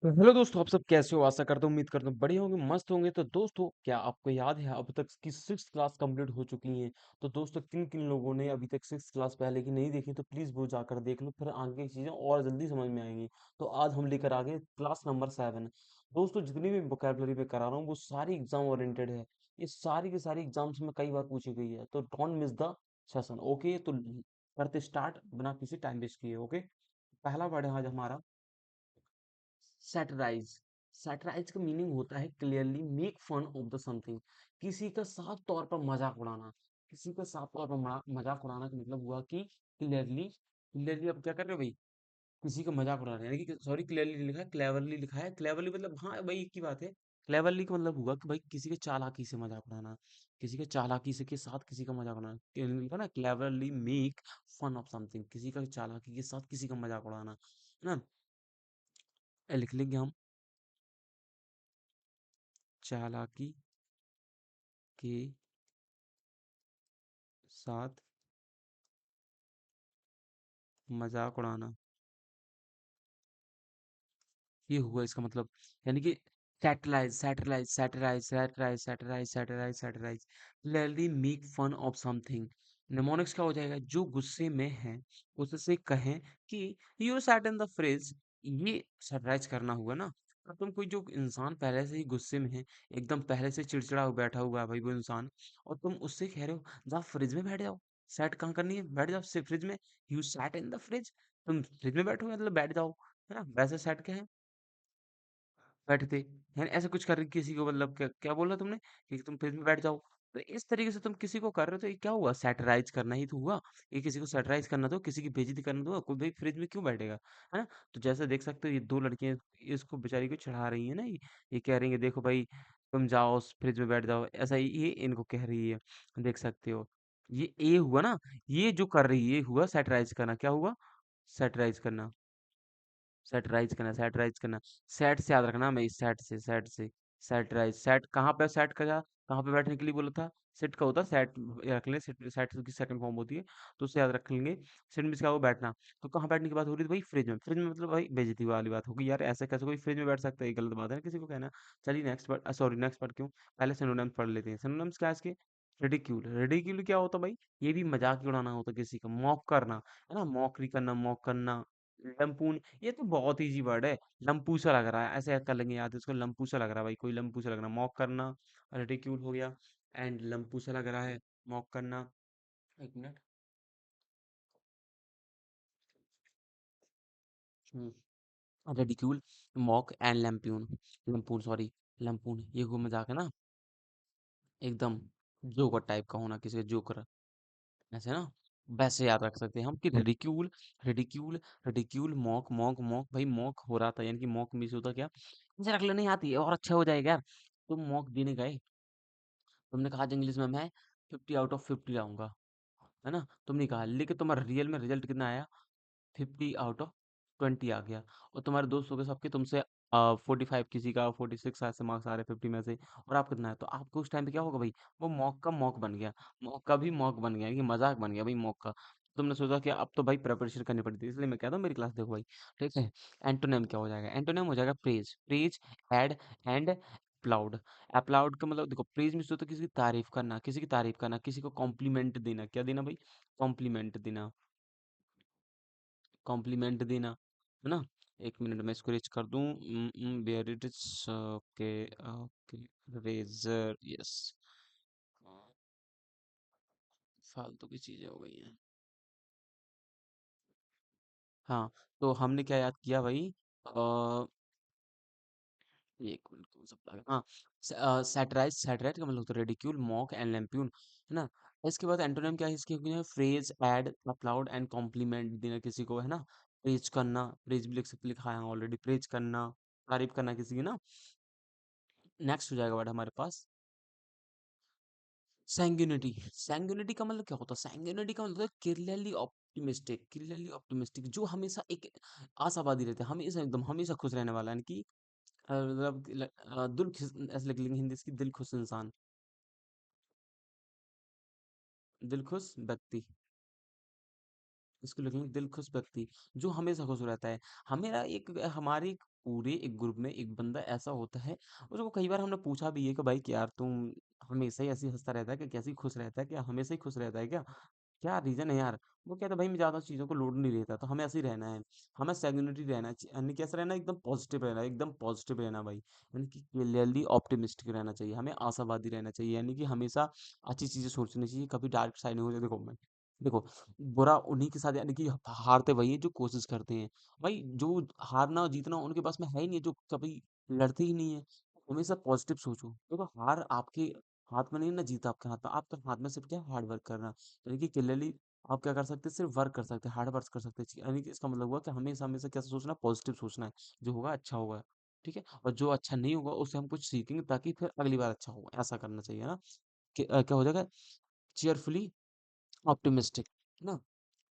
तो हेलो दोस्तों, आप सब कैसे हो? आशा करता हूँ, उम्मीद करता हूँ बढ़िया होंगे, मस्त होंगे। तो दोस्तों, क्या आपको याद है अब तक की सिक्स क्लास कंप्लीट हो चुकी है? तो दोस्तों, किन किन लोगों ने अभी तक सिक्स क्लास पहले की नहीं देखी, तो प्लीज वो जाकर देख लो, फिर आगे की चीजें और जल्दी समझ में आएंगी। तो आज हम लेकर आ गए क्लास नंबर 7। दोस्तों, जितनी भी वोकेबलरी पे करा रहा हूँ वो सारी एग्जाम ओरिएंटेड है। ये सारी की सारी एग्जाम्स में कई बार पूछी गई है, तो don't miss the session. Okay, तो करते स्टार्ट बिना किसी टाइम वेस्ट किए। ओके, पहला वर्ड है आज हमारा सैटराइज। सैटराइज का मीनिंग होता है clearly make fun of the something. किसी का साफ तौर पर मजाक उड़ाना। किसी का साफ तौर पर मजाक उड़ाना का मतलब हुआ कि क्लियरली क्लियरली अब क्या कर रहे हो भाई? किसी का मजाक उड़ा रहे हैं, यानी कि सॉरी, क्लियरली लिखा है, क्लेवरली लिखा है। क्लेवरली मतलब हाँ भाई, एक ही बात है। क्लेवरली का मतलब हुआ कि भाई किसी के चालाकी से मजाक उड़ाना। किसी के चालाकी से के साथ किसी का मजाक उड़ाना, लिखा ना, cleverly make fun of something, किसी का चालाकी के साथ किसी का मजाक उड़ाना, है ना। लिख लेंगे हम, चालाकी के साथ मजाक उड़ाना। ये हुआ इसका मतलब, यानी कि satirise satirise satirise satirise satirise satirise satirise, clearly make fun of something. Mnemonics क्या हो जाएगा? जो गुस्से में है उससे कहें कि you sat in the fridge. ये सैटेलाइज करना हुआ ना। अब तुम कोई जो इंसान पहले से ही गुस्से में है, एकदम पहले से चिड़चिड़ा हो बैठा हुआ है भाई वो इंसान, और तुम उससे कह रहे हो जाओ फ्रिज में बैठ जाओ। सेट कहाँ करनी है? बैठ जाओ फ्रिज में। You sat in the fridge, तुम फ्रिज में बैठो मतलब बैठ जाओ, है ना। वैसे सेट क्या है? बैठते हैं ऐसा कुछ कर किसी को, मतलब क्या क्या बोला तुमने कि तुम फ्रिज में बैठ जाओ? तो इस तरीके से तुम किसी को कर रहे हो, तो ये क्या हुआ? सैटराइज करना ही तो हुआ। ये किसी को सैटराइज करना तो, किसी की बेइज्जती करना तो, कोई भाई फ्रिज में क्यों बैठेगा, है ना। तो जैसे देख सकते हो, ये दो लड़कियां इसको बेचारी को चढ़ा रही है ना, ये कह रही है देखो भाई, तुम जाओ फ्रिज में बैठ जाओ, ऐसा ये इनको कह रही है। देख सकते हो, ये हुआ ना। ये जो कर रही है ये हुआ सैटराइज करना। क्या हुआ? सैटराइज करना। सेटराइज करना, सेटराइज करना। सेट से याद रखना, मैं इस सेट से, सेट से। सेटराइज, सेट कहाँ पे सेट का, कहाँ पे बैठने के लिए बोला था? सेट का होता है सेट, रख लें सेट, सेट की सेकंड फॉर्म होती है, तो उसे याद रख लेंगे। सेट में क्या हो? बैठना। तो कहाँ बैठने की बात हो रही थी भाई? फ्रिज में। फ्रिज में मतलब भाई बेइज्जती वाली बात होगी यार, ऐसे कैसे कोई फ्रिज में बैठ सकता है? ये गलत बात है ना किसी को कहना। चलिए next part, sorry next part क्यों, पहले सिनोनिम्स पढ़ लेते हैं। सिनोनिम्स क्या है इसके? रिडिक्यूल। रिडिक्यूल क्या होता है भाई? ये भी मजाक ही उड़ाना होता है किसी का, मॉक करना, है ना, मॉकरी करना, मॉक करना। लंपून, ये तो बहुत इजी वर्ड है। लंपू सा लग रहा है, ऐसे कर लेंगे याद, इसको लंपू सा लग रहा है भाई, कोई लंपू सा लग रहा है, मॉक करना। रिडिक्यूल हो गया, एंड लंपू सा लग रहा है, मॉक करना। एक मिनट। Ridicule, mock and lampoon. Lampoon sorry, lampoon, ये को मजाक है ना, एकदम जोकर टाइप का होना, किसी का जोकर, ऐसे ना। वैसे याद रख सकते हैं हम कि ridicule, ridicule, ridicule, mock, mock, mock, भाई मॉक हो रहा था, यानी कि मॉक मिस होता क्या, मुझे रख लेनी आती है और अच्छा हो जाएगा यार। तुम मॉक देने गए, तुमने कहा आज इंग्लिश में मैं 50 आउट ऑफ 50 लाऊंगा, है ना, तुमने कहा, लेकिन तुम्हारा रियल में रिजल्ट कितना आया? 50 आउट ऑफ 20 आ गया। और तुम्हारे दोस्तों के सबके तुमसे 45, किसी का 46 ऐसे मार्क्स आ रहे 50 में से, और आप कितना है, तो आपको उस टाइम पे क्या होगा भाई? वो मॉक का मॉक बन गया। मॉक का भी मॉक बन गया, ये मजाक बन गया भाई मॉक का। तुमने सोचा कि अब तो भाई प्रिपरेशन करनी पड़ती है, इसलिए मैं कहता हूँ मेरी क्लास देखो भाई। ठीक है। एंटोनिम क्या हो जाएगा? एंटोनिम हो जाएगा प्रेज। प्रेज, एड, एंड अप्लाउड। अप्लाउड का मतलब देखो, प्रेज मीन्स होता है किसी की तारीफ करना, किसी की तारीफ करना, किसी को कॉम्प्लीमेंट देना। क्या देना भाई? कॉम्प्लीमेंट देना, कॉम्प्लीमेंट देना, है ना। एक मिनट में इसको रीच कर दूं। Where it is, okay, okay, razor, yes. फालतू की चीजें हो गई हैं। हाँ, तो हमने क्या याद किया भाई? एक मिनट, कौन सा plug है? हाँ, सैटराइज, सैटराइज का मतलब होता है रिडिक्यूल, मॉक एंड लैम्पून, है ना। इसके बाद एंटोनिम क्या है इसके? Phrase, add, applaud and compliment देना किसी को, है ना। प्रेज करना, प्रेज भी लिख सकते, लिखा है ऑलरेडी, प्रेज करना, तारीफ करना किसी की ना। नेक्स्ट हो जाएगा वर्ड हमारे पास सैंग्यूनिटी। सैंग्यूनिटी का मतलब क्या होता है? सैंग्यूनिटी का मतलब होता है क्लियरली ऑप्टिमिस्टिक, क्लियरली ऑप्टिमिस्टिक, जो हमेशा एक आशावादी रहते हैं, हमेशा एकदम हमेशा खुश रहने वाला, यानी कि मतलब दिल खुश, ऐसे लिख लेंगे हिंदी इसकी, दिल खुश इंसान, दिल खुश व्यक्ति, इसको लिखेंगे दिल खुश व्यक्ति, जो हमेशा खुश रहता है। हमेरा एक हमारी पूरे एक ग्रुप में एक बंदा ऐसा होता है, उसको कई बार हमने पूछा भी है कि भाई कि यार तुम हमेशा ही ऐसे ही हँसता रहता है क्या? कैसे ही खुश रहता है क्या? हमेशा ही खुश रहता है क्या? क्या रीज़न है यार? वो कहता है भाई मैं ज़्यादा चीज़ों को लोड नहीं लेता, तो हमें ऐसे ही रहना है। हमें सैंग्विनिटी रहना है, यानी कैसा रहना है? एकदम पॉजिटिव रहना भाई। यानी कि क्लियरली ऑप्टिमिस्टिक रहना चाहिए, हमें आशावादी रहना चाहिए, यानी कि हमेशा अच्छी चीज़ें सोचनी चाहिए, कभी डार्क साइड नहीं हो जाए। देखो, बुरा उन्हीं के साथ, यानी कि हारते वही हैं जो कोशिश करते हैं। भाई जो हारना जीतना उनके पास में है ही नहीं है, जो कभी लड़ते ही नहीं है। हमेशा पॉजिटिव सोचो, देखो हार आपके हाथ में नहीं ना, जीत आपके हाथ में। आपके हाथ में सिर्फ क्या है? हार्ड वर्क करना। यानी कि क्लियरली आप क्या कर सकते हैं? सिर्फ वर्क कर सकते हैं, हार्ड वर्क कर सकते हैं। यानी कि इसका मतलब हुआ कि हमेशा हमेशा कैसे सोचना है? पॉजिटिव सोचना है। जो होगा अच्छा होगा, ठीक है। और जो अच्छा नहीं होगा उससे हम कुछ सीखेंगे, ताकि फिर अगली बार अच्छा होगा, ऐसा करना चाहिए ना। क्या हो जाएगा? चेयरफुली ऑप्टिमिस्टिक, है ना।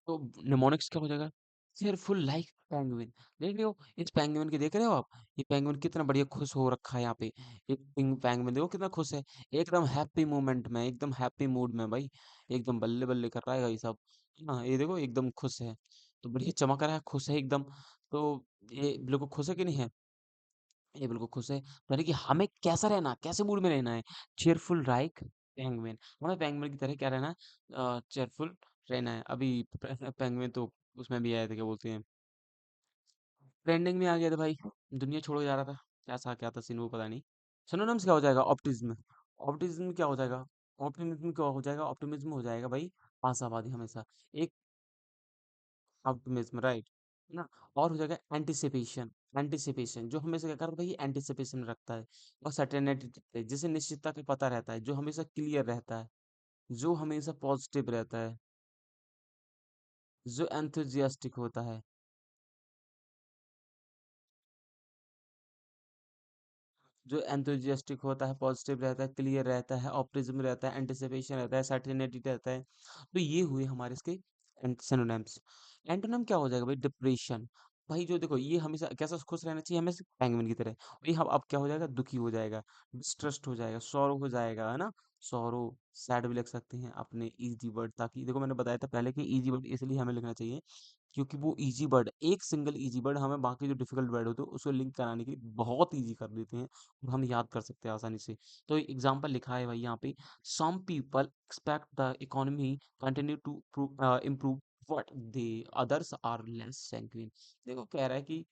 तो निमोनिक्स क्या हो जाएगा? Cheerful like penguin. देख रहे हो इस पेंगुइन के, देख रहे हो आप? ये पेंगुइन कितना बढ़िया खुश हो रखा है यहाँ पे। एक पिंग पेंगुइन देखो कितना खुश है, एकदम हैप्पी मोमेंट में, एकदम हैप्पी मूड में भाई। एकदम बल्ले बल्ले कर रहा है भाई सब। हाँ ये देखो एकदम खुश है, तो बढ़िया चमक रहा है, खुश है एकदम। तो ये बिल्कुल खुश है कि नहीं है? ये बिल्कुल खुश है। तो यानी कि हमें कैसा रहना, कैसे मूड में रहना है? Cheerful like penguin. हमें पेंगुइन की तरह क्या रहना है? चीयरफुल रहना है। अभी पेंगुइन तो उसमें भी आए थे, क्या बोलते हैं, ट्रेंडिंग में आ गया था भाई। दुनिया छोड़ के जा रहा था, क्या था सीन वो पता नहीं। सिनोनिम्स क्या हो जाएगा? ऑप्टिज्म। ऑप्टिज्म क्या हो जाएगा? ऑप्टिमिज्म क्या हो जाएगा? ऑप्टिमिज्म हो जाएगा भाई आशावादी हमेशा। एक ऑप्टिमिज्म, राइट, है ना। और हो जाएगा एंटिसिपेशन। एंटिसिपेशन जो हमेशा क्या करता है भाई? एंटिसिपेशन रखता है। और सर्टेनिटी जिसे निश्चितता का पता रहता है, जो हमेशा क्लियर रहता है, जो हमेशा पॉजिटिव रहता है, जो एंथुजियास्टिक होता है, जो एंथुसियास्टिक होता है, पॉजिटिव रहता है, क्लियर रहता है, ऑप्टिज्म रहता है, एंटिसिपेशन रहता है, सर्टेनिटी रहता है। तो ये हुए हमारे इसके सिनोनिम्स। एंटोनिम क्या हो जाएगा भाई? डिप्रेशन। भाई जो देखो ये हमेशा कैसा खुश रहना चाहिए? हमें पेंगुइन की तरह। वही हम अब क्या हो जाएगा? दुखी हो जाएगा, डिस्ट्रस्ट हो जाएगा, सॉरो हो जाएगा, है ना। सॉरो, सैड भी लिख सकते हैं अपने इजी वर्ड, ताकि देखो मैंने बताया था पहले कि इजी वर्ड इसलिए हमें लिखना चाहिए क्योंकि वो इजी वर्ड, एक सिंगल इजी वर्ड हमें बाकी जो डिफिकल्ट वर्ड होते हैं उसको लिंक कराने के लिए बहुत इजी कर देते हैं, और हम याद कर सकते हैं आसानी से। तो एग्जांपल लिखा है भाई यहाँ पे, some people expect the economy continue to improve but the others are less sanguine. देखो कह रहा है कि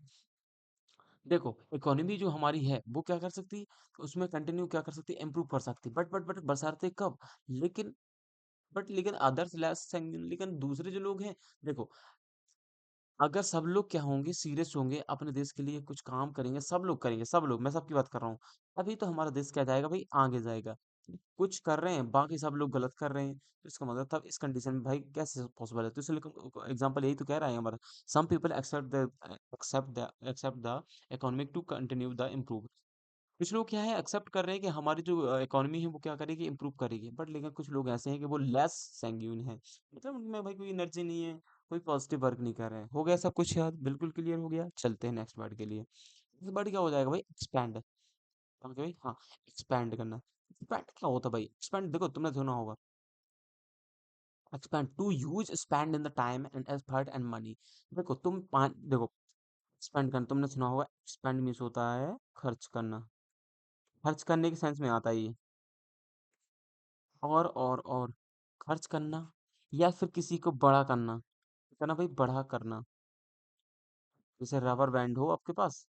देखो इकोनॉमी जो हमारी है वो क्या कर सकती है? उसमें कंटिन्यू क्या कर सकती है? इम्प्रूव कर सकती है, बट बशर्ते कब? लेकिन लेकिन अदर्स लेस सैंग्विन, लेकिन दूसरे जो लोग हैं, देखो अगर सब लोग क्या होंगे? सीरियस होंगे, अपने देश के लिए कुछ काम करेंगे, सब लोग करेंगे, सब लोग, मैं सबकी बात कर रहा हूँ, अभी तो हमारा देश क्या जाएगा भाई? आगे जाएगा। कुछ कर रहे हैं, बाकी सब लोग गलत कर रहे हैं, तो इसका मतलब तब इस कंडीशन में भाई कैसे पॉसिबल है? तो इसलिए एग्जांपल यही तो कह रहा है हमारा, some people accept the economic to continue the improve. कुछ लोग क्या है, एक्सेप्ट कर रहे हैं कि हमारी जो इकोनॉमी है वो क्या करेगी? इम्प्रूव करेगी, बट लेकिन कुछ लोग ऐसे हैं कि वो लेस सैंग्यून है, मतलब उनमें भाई कोई एनर्जी नहीं है, कोई पॉजिटिव वर्क नहीं कर रहे हैं। हो गया सब कुछ याद? बिल्कुल क्लियर हो गया। चलते हैं नेक्स्ट वर्ड के लिए। नेक्स्ट वर्ड क्या हो जाएगा भाई? एक्सपैंड। ओके भाई, हाँ, एक्सपैंड करना। एक्सपैंड क्या होता है भाई? एक्सपैंड देखो तुमने सुना होगा, expand to use spend in the time and effort and money. देखो देखो स्पेंड करना तुमने सुना होगा, स्पेंड मीन्स होता है खर्च करना, खर्च करने के सेंस में आता है ये। और खर्च करना, या फिर किसी को बड़ा करना, करना भाई, बड़ा करना। जैसे रबर बैंड हो आपके पास,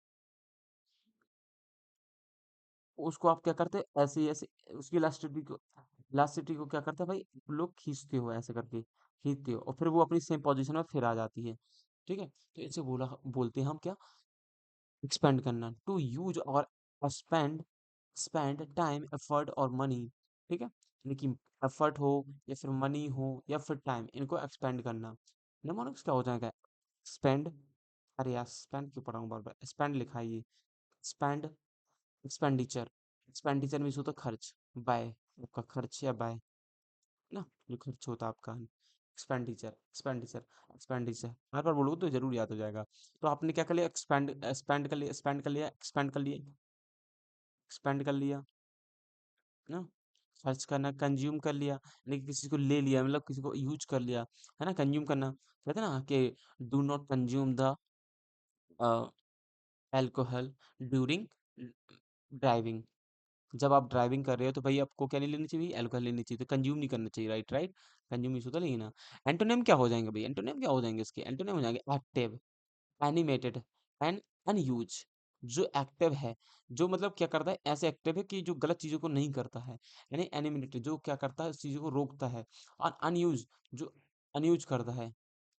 उसको आप क्या करते हैं? ऐसे ही ऐसे उसकी इलास्टिसिटी को क्या करते हैं भाई? लोग खींचते हो ऐसे करके, खींचते हो, और फिर वो अपनी सेम पोजीशन में फिर आ जाती है, ठीक है। तो इसे बोलते हैं हम क्या? एक्सपेंड करना। टू यूज और स्पेंड, स्पेंड टाइम, एफर्ट और मनी, ठीक है। लेकिन एफर्ट हो या फिर मनी हो या फिर टाइम, इनको एक्सपेंड करना। निमोनिक्स क्या हो जाएगा? स्पेंड, अरे यार स्पेंड क्यों पढ़ा हूँ बार बार? स्पेंड लिखा है ये, स्पेंड, एक्सपेंडिचर। एक्सपेंडिचर मीन्स होता है खर्च, बाय, आपका खर्च या बाय, ना, जो खर्च होता है आपका। एक्सपेंडिचर, एक्सपेंडिचर, एक्सपेंडिचर, हर बार बोलोगे तो जरूर याद हो जाएगा। तो आपने क्या कर लिया? एक्सपेंड, स्पेंड कर लिया, स्पेंड कर लिया, एक्सपेंड कर लिया, एक्सपेंड कर लिया ना। खर्च करना, कंज्यूम कर लिया, लेकिन किसी को ले लिया, मतलब किसी को यूज कर लिया, है ना। कंज्यूम करना कहते हैं ना कि do not consume the alcohol during driving. जब आप ड्राइविंग कर रहे हो तो भाई आपको क्या नहीं लेनी चाहिए? अल्कोहल लेनी चाहिए, तो कंज्यूम नहीं करना चाहिए, राइट राइट। कंज्यूम नहीं होता लेना। एंटोनिम क्या हो जाएंगे भाई? एंटोनिम क्या हो जाएंगे इसके? एंटोनिम हो जाएंगे एक्टिव, एनिमेटेड एंड अनयूज। जो एक्टिव है, जो मतलब क्या करता है, ऐसे एक्टिव है कि जो गलत चीजों को नहीं करता है। यानी एनिमेटेड, जो क्या करता है, उस चीजों को रोकता है। और अनयूज, जो अनयूज करता है।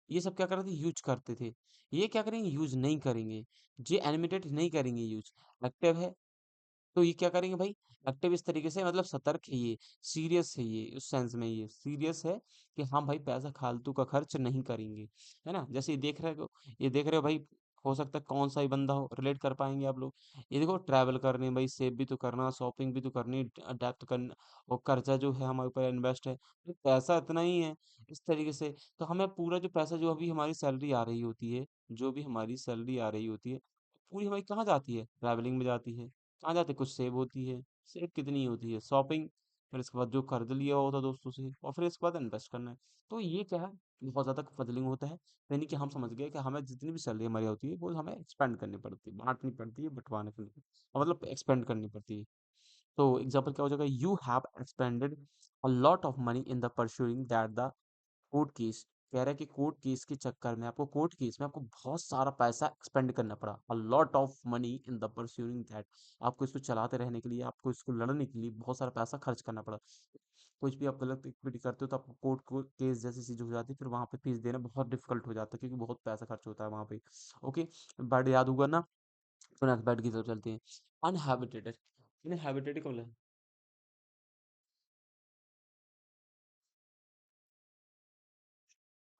ये सब क्या करते थे? यूज करते थे। ये क्या करेंगे? यूज नहीं करेंगे। ये एनिमेटेड नहीं करेंगे यूज। एक्टिव है तो ये क्या करेंगे भाई? एक्टिव इस तरीके से, मतलब सतर्क है ये, सीरियस है ये, उस सेंस में ये सीरियस है कि हाँ भाई पैसा फालतू का खर्च नहीं करेंगे। है ना? जैसे ये देख रहे हो भाई। हो सकता है कौन सा ही बंदा हो, रिलेट कर पाएंगे आप लोग। ये देखो, ट्रैवल करने भाई, सेव भी तो करना, शॉपिंग भी तो करनी, अडेप्ट करना। और कर्जा जो है हमारे ऊपर इन्वेस्ट है, तो पैसा इतना ही है। इस तरीके से तो हमें पूरा जो पैसा, जो अभी हमारी सैलरी आ रही होती है, जो भी हमारी सैलरी आ रही होती है, पूरी हमारी कहाँ जाती है? ट्रैवलिंग में जाती है। कहाँ जाते? कुछ सेव होती है। सेव कितनी होती है? शॉपिंग। फिर इसके बाद जो कर्ज लिया होता है दोस्तों से, और फिर इसके बाद इन्वेस्ट करना है। तो ये क्या है? बहुत ज्यादा फजलिंग होता है। यानी कि हम समझ गए कि हमें जितनी भी सैलरी हमारी होती है वो हमें एक्सपेंड करनी पड़ती है, बांटनी पड़ती है, बंटवाने के लिए, मतलब एक्सपेंड करनी पड़ती है। तो एग्जाम्पल क्या हो जाएगा? You have expanded a lot of money in the pursuing that the court case. कह रहा है कि कोर्ट केस के चक्कर में आपको, कोर्ट केस में आपको बहुत सारा पैसा एक्सपेंड करना पड़ा। A lot of money in the pursuing that. आपको इसको चलाते रहने के लिए, आपको इसको लड़ने के लिए बहुत सारा पैसा खर्च करना पड़ा। कुछ भी आप गलत एक्टिविटी करते हो तो आपको कोर्ट को केस जैसी चीज हो जाती है, फिर वहां पे फीस देना बहुत डिफिकल्ट हो जाता है, क्योंकि बहुत पैसा खर्च होता है वहां पे। ओके। बर्ड याद होगा ना? तो नेक्स्ट बर्ड की तरफ चलते हैं। अनहैबिटेड। इनहैबिटेड कब?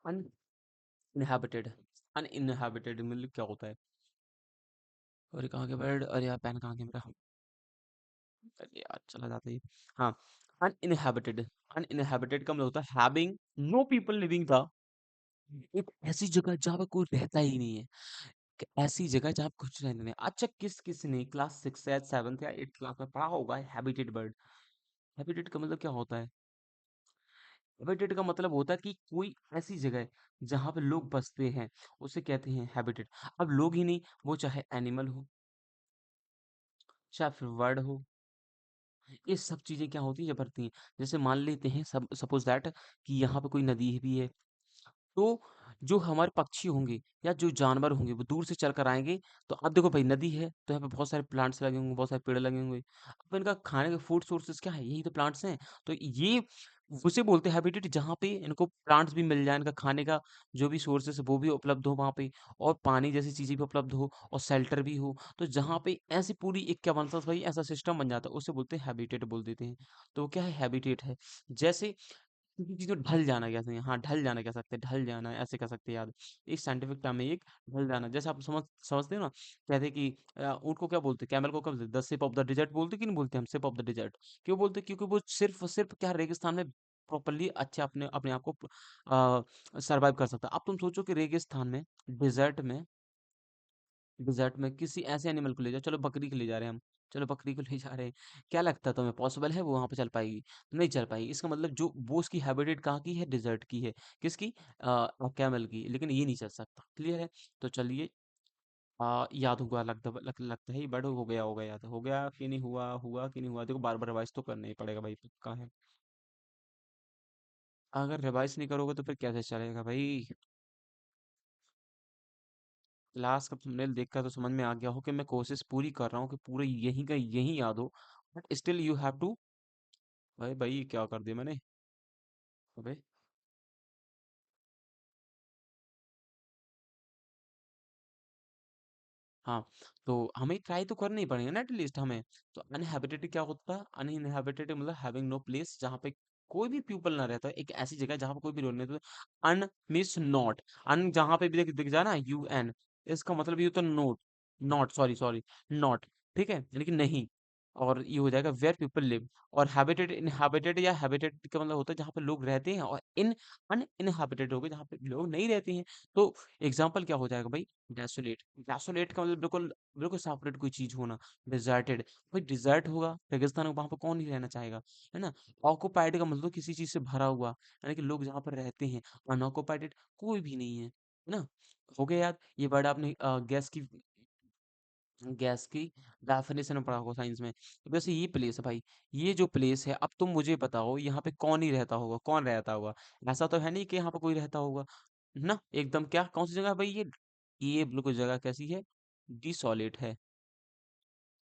अनइनहैबिटेड। अनइनहैबिटेड मतलब क्या होता है? अरे कहाँ गया बर्ड? अरे यार पेन कहाँ गया मेरा? अरे यार चला जाता है। हाँ। अनइनहैबिटेड। अनइनहैबिटेड का मतलब होता है हैविंग नो पीपल लिविंग था। एक ऐसी जगह जहाँ पे कोई रहता ही नहीं है। एक ऐसी जगह जहाँ पे कुछ रहता नहीं है। अच्छा, किस ने क्लास 6 या 7th या 8th क्लास में पढ़ा होगा हैबिटेड बर्ड? हैबिटेड का मतलब क्या होता है? हैबिटेट का मतलब होता है कि कोई ऐसी जगह है जहाँ पे लोग बसते हैं, उसे कहते हैं हैबिटेट। अब लोग ही नहीं, वो चाहे एनिमल हो, चाहे फिर वर्ड हो, ये सब चीजें क्या होती है, जब बढ़ती हैं। जैसे मान लेते हैं, सब सपोज दैट कि यहाँ पे कोई नदी भी है। तो जो हमारे पक्षी होंगे या जो जानवर होंगे वो दूर से चल कर आएंगे। तो अब देखो भाई, नदी है तो यहाँ पे बहुत सारे प्लांट्स लगे होंगे, बहुत सारे पेड़ लगे होंगे। अब इनका खाने के फूड सोर्सेस क्या है? यही तो प्लांट्स हैं। तो ये उसे बोलते हैं हैबिटेट, जहाँ पे इनको प्लांट्स भी मिल जाए, इनका खाने का जो भी सोर्सेस है वो भी उपलब्ध हो वहाँ पे, और पानी जैसी चीजें भी उपलब्ध हो, और शेल्टर भी हो। तो जहाँ पे ऐसी पूरी एक क्या बनता है भाई, ऐसा सिस्टम बन जाता है, उसे बोलते हैं हैबिटेट बोल देते हैं। तो वो क्या है? हैबिटेट है। जैसे किसी चीज़ को ढल जाना कहते हैं। हाँ, ढल जाना कह सकते हैं, ढल जाना ऐसे कह सकते हैं याद। एक साइंटिफिक टर्म है एक, ढल जाना। जैसे आप समझते हो ना, कहते हैं कि ऊँट को क्या बोलते हैं? कैमल को क्या बोलते हैं? The ship of the desert बोलते हैं कि नहीं बोलते? हम शिप ऑफ द डेज़र्ट क्यों बोलते हैं? क्योंकि वो सिर्फ क्या, रेगिस्तान में प्रॉपर्ली अच्छे अपने अपने आप को सर्वाइव कर सकता है। अब तुम सोचो कि रेगिस्तान में, डेज़र्ट में, डिजर्ट में किसी ऐसे एनिमल को ले जाओ, चलो बकरी को ले जा रहे हैं हम, चलो बकरी को ले जा रहे हैं, क्या लगता है तुम्हें? पॉसिबल है वो वहां पे चल पाएगी? नहीं चल पाएगी। इसका मतलब जो वो, उसकी हैबिटेट कहाँ की है? डिजर्ट की है। किसकी? कैमल की। लेकिन ये नहीं चल सकता। क्लियर है? तो चलिए, याद हुआ लगता है, बड़ हो गया होगा, याद हो गया कि नहीं हुआ? हुआ कि नहीं हुआ? देखो, बार बार रिवाइज तो करना ही पड़ेगा भाई, पक्का है। अगर रिवाइज नहीं करोगे तो फिर कैसे चलेगा भाई? क्लास का थंबनेल देखकर तो समझ में आ गया हो कि मैं कोशिश पूरी कर रहा हूँ कि पूरे यहीं का यहीं याद हो। But still you have to. भाई भाई क्या कर दिया मैंने? अबे। हाँ, तो हमें ट्राई तो करना ही पड़ेगा ना एटलीस्ट हमें। तो अनहैबिटेड क्या होता है? अनइनहैबिटेड मतलब हैविंग नो प्लेस, जहाँ पे कोई भी पीपल ना रहता है। एक ऐसी जगह जहाँ पे कोई भी लोग नहीं रहता। अन मीन्स नॉट। अन जहाँ पे भी दिख जाए ना, यू एन, इसका मतलब ये होता है note. Not, sorry sorry, not. ठीक है, यानी कि नहीं। और ये हो जाएगा वेयर पीपल लिव। और हैबिटेड, इनहैबिटेड या हैबिटेड का मतलब होता है जहाँ पे लोग रहते हैं, और इन अन इनहैबिटेड हो गए जहाँ पे लोग नहीं रहते हैं। तो एग्जाम्पल क्या हो जाएगा भाई? डेसोलेट। डेसोलेट का मतलब बिल्कुल, बिल्कुल सेपरेट कोई चीज होना। डिजर्टेड, भाई डिजर्ट होगा, रेगिस्तान होगा, वहां पर कौन नहीं रहना चाहेगा? है ना? ऑक्युपाइड का मतलब किसी चीज से भरा हुआ, यानी कि लोग जहाँ पर रहते हैं। अनऑक्युपाइडेड कोई भी नहीं है। है ना? हो गया याद? ये वर्ड आपने गैस की। गैस की डेफिनेशन में पढ़ा होगा साइंस में। तो वैसे ये प्लेस है भाई, ये जो प्लेस है, अब तुम मुझे बताओ यहाँ पे कौन ही रहता होगा, कौन रहता होगा? ऐसा तो है नहीं कि यहाँ पे कोई रहता होगा, ना? एकदम क्या, कौन सी जगह है भाई ये बिल्कुल जगह कैसी है? डिसॉलिड है।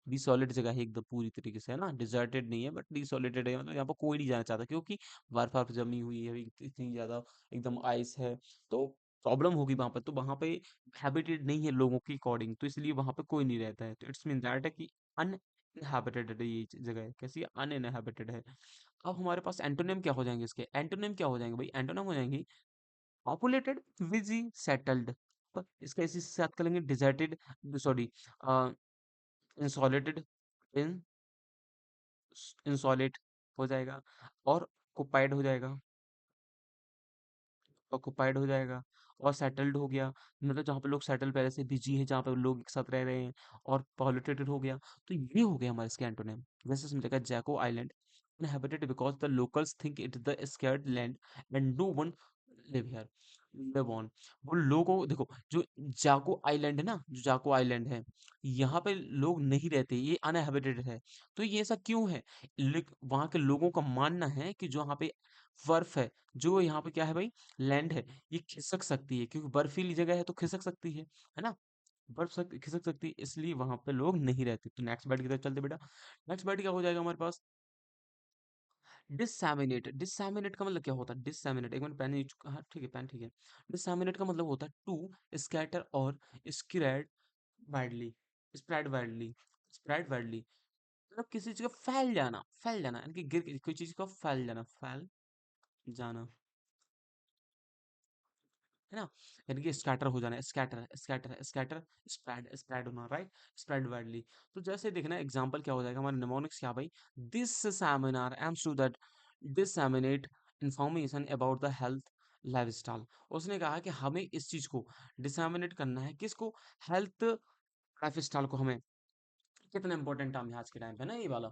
डिसॉलिड जगह है एकदम पूरी तरीके से, है ना? डिजर्टेड नहीं है बट डिसॉलिडेड है, मतलब यहाँ पर कोई नहीं जाना चाहता, क्योंकि बर्फ वर्फ जमी हुई है अभी इतनी ज्यादा, एकदम आइस है। तो प्रॉब्लम होगी वहां पर, तो वहां पे हैबिटेड नहीं है लोगों के अकॉर्डिंग, तो इसलिए वहां पे कोई नहीं रहता है, तो इट्स मीन दैट है कि अनइनहैबिटेड है ये जगह, कैसी है? अनइनहैबिटेड है। अब हमारे पास एंटोनिम क्या हो जाएंगे इसके? एंटोनिम क्या हो जाएंगे भाई? एंटोनिम हो जाएंगे पॉपुलेटेड, बिजी, सेटल्ड। पर इसका इसी के साथ करेंगे डिजर्टेड, सॉरी, इंसॉलेटेड, इंसॉलेट हो जाएगा, और ऑक्युपाइड हो जाएगा, ऑक्युपाइड हो जाएगा, और सेटल्ड हो गया, मतलब जहाँ पे लोग सेटल पहले से बिजी हैं, जहाँ पे लोग एक साथ रह रहे हैं, और पॉल्यूटेड हो गया। तो ये हो गया हमारे इसके एंटोनिम। वैसे इसमें देखा जैको island inhabited because the locals think it is the scared land and no one live here, live on। वो लोगों, देखो जो जाको आइलैंड है ना, जो जाको आइलैंड है, यहाँ पे लोग नहीं रहते, ये अनहैबिटेड है। तो ये ऐसा क्यों है? वहां के लोगों का मानना है कि जो यहाँ पे बर्फ है, जो यहाँ पे क्या है भाई, लैंड है, ये खिसक सकती है, क्योंकि बर्फीली जगह है तो खिसक सकती है ना? खिसक सकती है, इसलिए वहां पे लोग नहीं रहते। तो नेक्स्ट बैट की तरफ चलते बेटा। नेक्स्ट बैट क्या हो जाएगा हमारे पास? डिसैमिनेट। डिसैमिनेट का मतलब क्या होता है? डिसैमिनेट, एक मिनट, पेन नहीं चुका, हाँ ठीक है, पेन ठीक है। डिसैमिनेट का मतलब होता है टू स्कैटर और spread widely, spread widely, spread widely, मतलब किसी चीज का फैल जाना, यानी कि कोई चीज का फैल जाना, फैल जाना, है ना? यानी कि स्कैटर हो जाना, scatter scatter scatter, spread spread होना, राइट? Spread widely. तो जैसे देखना एग्जांपल क्या हो जाएगा हमारे निमोनिक्स क्या भाई? This seminar aims to that disseminate information about the health lifestyle. उसने कहा कि हमें इस चीज को डिसएमिनेट करना है, किसको? हेल्थ लाइफस्टाइल को हमें। कितना इंपॉर्टेंट टर्म है आज के टाइम पे ना ये वाला।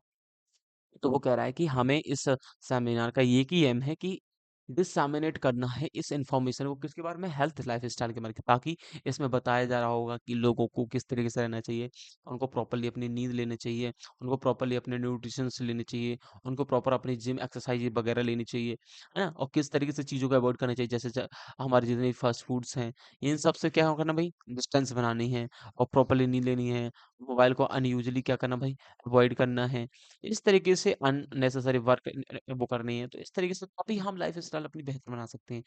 तो वो कह रहा है कि हमें इस सेमिनार का ये की एम है कि डिससेमिनेट करना है इस इंफॉर्मेशन को, किसके बारे में? हेल्थ लाइफस्टाइल के बारे में, ताकि इसमें बताया जा रहा होगा कि लोगों को किस तरीके से रहना चाहिए, उनको प्रॉपरली अपनी नींद लेनी चाहिए, उनको प्रॉपरली अपने न्यूट्रिशन लेने चाहिए, उनको प्रॉपर अपनी जिम एक्सरसाइज वगैरह लेनी चाहिए, है ना? और किस तरीके से चीज़ों को अवॉइड करना चाहिए, जैसे हमारे जितने फास्ट फूड्स हैं, इन सब से क्या करना भाई? डिस्टेंस बनानी है, और प्रॉपरली नींद लेनी है, मोबाइल को अनयूजली क्या करना भाई? अवॉइड करना है, इस तरीके से अननेसेसरी वर्क वो करनी है। तो इस तरीके से तभी हम लाइफ़स्टाइल अपनी बेहतर बना सकते हैं।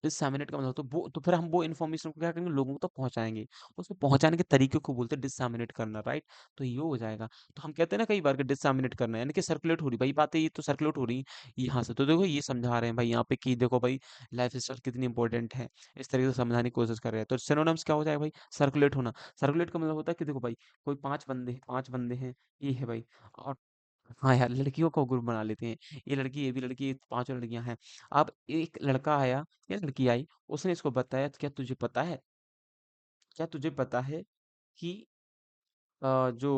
डिसएमिनेट का मतलब, तो फिर हम वो इन्फॉर्मेशन को क्या करेंगे? लोगों तक पहुँचाएँगे। उसको पहुँचाने के तरीके को बोलते हैं डिसएमिनेट करना, राइट? तो ये हो जाएगा। तो हम कहते हैं ना कई बार कि डिसएमिनेट करना है, यानी कि सर्कुलेट हो रही भाई बातें, ये तो सर्कुलेट हो रही यहाँ से। तो देखो ये समझा रहे हैं भाई यहाँ पे कि देखो भाई लाइफ़स्टाइल कितनी इंपॉर्टेंट है। इस तरीके से समझाने की कोशिश कर रहे हैं। तो सिनोनिम्स क्या हो जाएगा भाई? सर्कुलेट होना। सर्कुलेट का मतलब होता है कि देखो भाई कोई 5 बंदे हैं, ये है भाई, और हाँ यार, लड़कियों को ग्रुप बना लेते हैं। ये लड़की, ये भी लड़की, ये पांचों लड़कियां हैं। अब एक लड़का आया या लड़की आई, उसने इसको बताया, क्या तुझे पता है, क्या तुझे पता है कि जो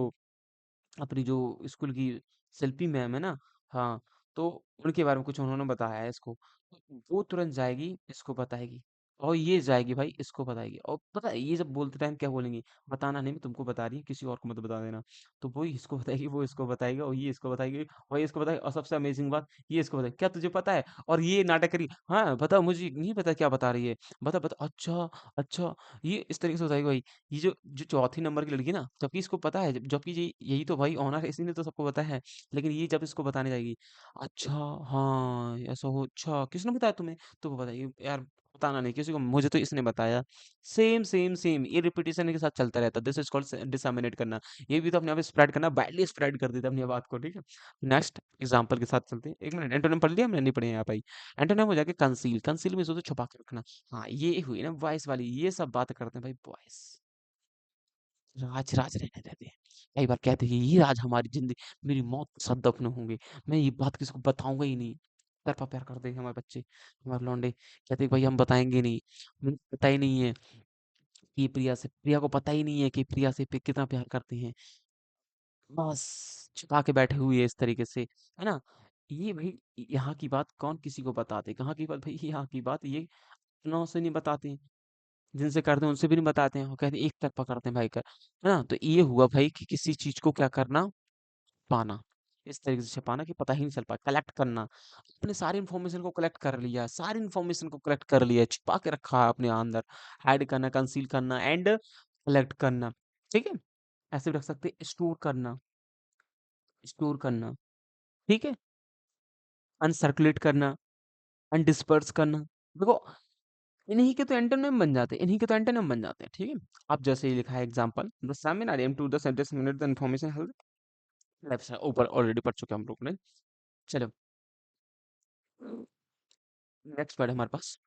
अपनी जो स्कूल की शिल्पी मैम है ना, हाँ, तो उनके बारे में कुछ उन्होंने बताया है इसको। तो वो तुरंत जाएगी, इसको बताएगी, और ये जाएगी भाई, इसको बताएगी। और पता है ये जब बोलते टाइम क्या बोलेंगी? बताना नहीं, मैं तुमको बता रही हूँ, किसी और को मत बता देना। तो वो इसको बताएगी, वो इसको बताएगी, और ये इसको बताएगी, और ये इसको बताएगी, और सबसे अमेजिंग बात, ये इसको बताएगी, क्या तुझे पता है? और ये नाटक करी, हाँ बता, मुझे नहीं पता क्या बता रही है, बता बता, अच्छा अच्छा। ये इस तरीके से बताएगी भाई। ये जो जो चौथी नंबर की लड़की ना, जबकि इसको पता है, जबकि ये यही तो भाई ऑनर है, इसी ने तो सबको पता है, लेकिन ये जब इसको बताने जाएगी, अच्छा, हाँ ऐसा हो, अच्छा किसने बताया तुम्हें? तो वो बताइए यार, बताना नहीं किसी को, मुझे तो इसने बताया। सेम सेम सेम, ये रिपीटेशन के साथ चलता रहता है। दिस इज कॉल्ड डिसएमिनेट करना। ये भी तो अपने आप स्प्रेड करना, वाइडली स्प्रेड कर देता है अपनी बात को, ठीक है? नेक्स्ट एग्जांपल के साथ चलते हैं। एक मिनट, एंटोनिम पढ़ लिया हमने? नहीं पढ़े यहाँ भाई। एंटोनिम हो जाके कंसील। कंसील में सोचो छुपा के रखना। हाँ ये हुई ना वॉइस वाली, ये सब बात करते हैं भाई वॉइस। राज राज रहने देते हैं। कई बार कहते हैं कि ये राज हमारी जिंदगी, मेरी मौत के साथ दफन होंगे, मैं ये बात किसी को बताऊंगा ही नहीं। तरफा प्यार करते हैं हमारे बच्चे, हमारे लौंडे, कहते हैं भाई हम बताएंगे नहीं, हमें पता ही नहीं है कि प्रिया को पता ही नहीं है कि प्रिया से कितना प्यार करते हैं, बस छुपा के बैठे हुए हैं इस तरीके से, है ना? ये भाई, यहाँ की बात कौन किसी को बताते? कहाँ की बात भाई? यहाँ की बात ये अपनों से नहीं बताते, जिनसे करते हैं उनसे भी नहीं बताते हैं, वो कहते हैं एक तरफ़ा करते हैं भाई कर, है ना? तो ये हुआ भाई कि किसी चीज़ को क्या करना, पाना। इस तरीके से छुपाना कि पता ही नहीं चल पाए, कलेक्ट करना। अपने सारी इन्फॉर्मेशन को कलेक्ट कर लिया, सारी इन्फॉर्मेशन को कलेक्ट कर लिया, छुपा के रखा है अपने अंदर, हाइड करना, कंसील करना एंड कलेक्ट करना, ठीक है? ऐसे भी रख सकते हैं, स्टोर करना, ठीक है? अनसर्कुलेट करना, अनडिस्पर्स करना। देखो, इन्हीं के तो एंटोनिम बन जाते हैं, इन्हीं के तो एंटोनिम बन जाते हैं, ठीक है? अब जैसे ये लिखा है example, the seminar aim to the sentence minute the information health left side ऊपर ऑलरेडी पढ़ चुके हैं हम लोग ने। चलो, नेक्स्ट वर्ड है हमारे पास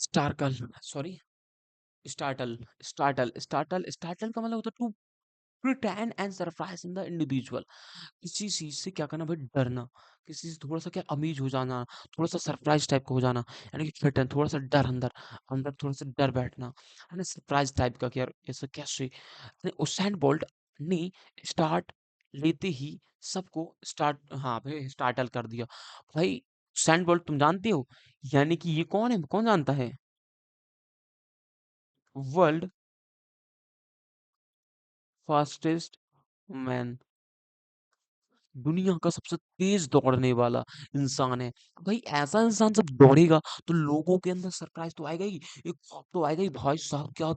स्टारकल, सॉरी, स्टार्टल, स्टार्टल का मतलब होता है to pretend and surprise in the individual. किसी चीज से क्या करना भाई, डरना, किसी से थोड़ा सा क्या अमीज हो जाना, थोड़ा सा सरप्राइज टाइप का हो जाना, यानी कि थ्रेटन, थोड़ा सा डर अंदर, अंदर थोड़ा सा डर बैठना, है ना, सरप्राइज टाइप का कि यार ऐसा कैसे। उसैन बोल्ट ने स्टार्ट लेते ही सबको स्टार्ट, हाँ भाई स्टार्टल कर दिया भाई। उसैन बोल्ट तुम जानते हो, यानी कि ये कौन है, कौन जानता है? वर्ल्ड फास्टेस्ट मैन, दुनिया का सबसे तेज दौड़ने वाला इंसान है। भाई ऐसा इंसान जब दौड़ेगा तो लोगों के अंदर सरप्राइज तो आएगा ही, एक खौफ तो आएगा ही, भाई साहब क्या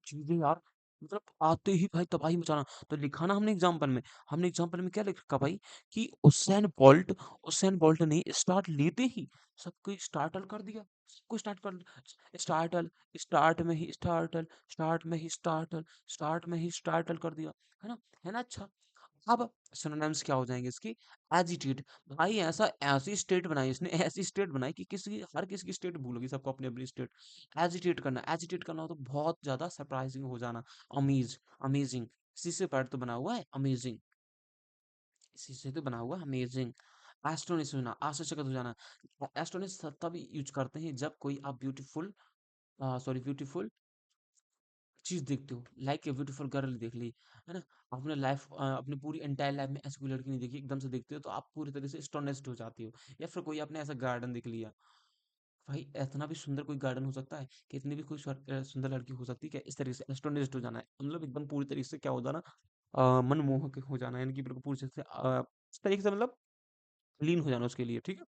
चीजें यार, मतलब आते ही भाई तबाही मचाना। तो लिखा ना हमने एग्जाम्पल में, हमने एग्जाम्पल में क्या लिख रखा भाई कि उसेन बोल्ट ने स्टार्ट लेते ही सबको स्टार्टल कर दिया, सबको स्टार्ट कर स्टार्टल, स्टार्ट में ही स्टार्टल, स्टार्ट में ही स्टार्टल कर दिया, है ना? अच्छा, अब सिनोनिम्स क्या हो जाएंगे इसके? एजिटेट, भाई ऐसा ऐसी स्टेट बनाई इसने, ऐसी स्टेट बनाई कि किसी हर किसी की स्टेट भूल गई, सबको अपनी अपनी स्टेट। एजिटेट करना हो तो बहुत ज्यादा सरप्राइजिंग हो जाना, अमेजिंग, इसी से पैर तो बना हुआ है अमेजिंग, इसी से तो बना हुआ है अमेजिंग। एस्टोनिश होना, आश्चर्यचकित हो जाना। एस्टोनिश तब यूज करते हैं जब कोई आप ब्यूटीफुल, सॉरी ब्यूटीफुल चीज देखते हो, लाइक ए ब्यूटीफुल गर्ल देख ली, है ना? आपने लाइफ, अपनी पूरी एंटायर लाइफ में ऐसी कोई लड़की नहीं देखी, एकदम से देखते हो तो आप पूरी तरह से स्टोनिश्ड हो जाती हो। या फिर कोई आपने ऐसा गार्डन देख लिया, भाई इतना भी सुंदर कोई गार्डन हो सकता है कि इतनी भी कोई सुंदर लड़की हो सकती है क्या? इस तरीके से एस्टोनिश्ड हो जाना है, मतलब एकदम पूरी तरीके से क्या हो जाना, मनमोहक हो जाना, यानी कि बिल्कुल पूरी तरह से इस तरीके से, मतलब लीन हो जाना उसके लिए, ठीक है?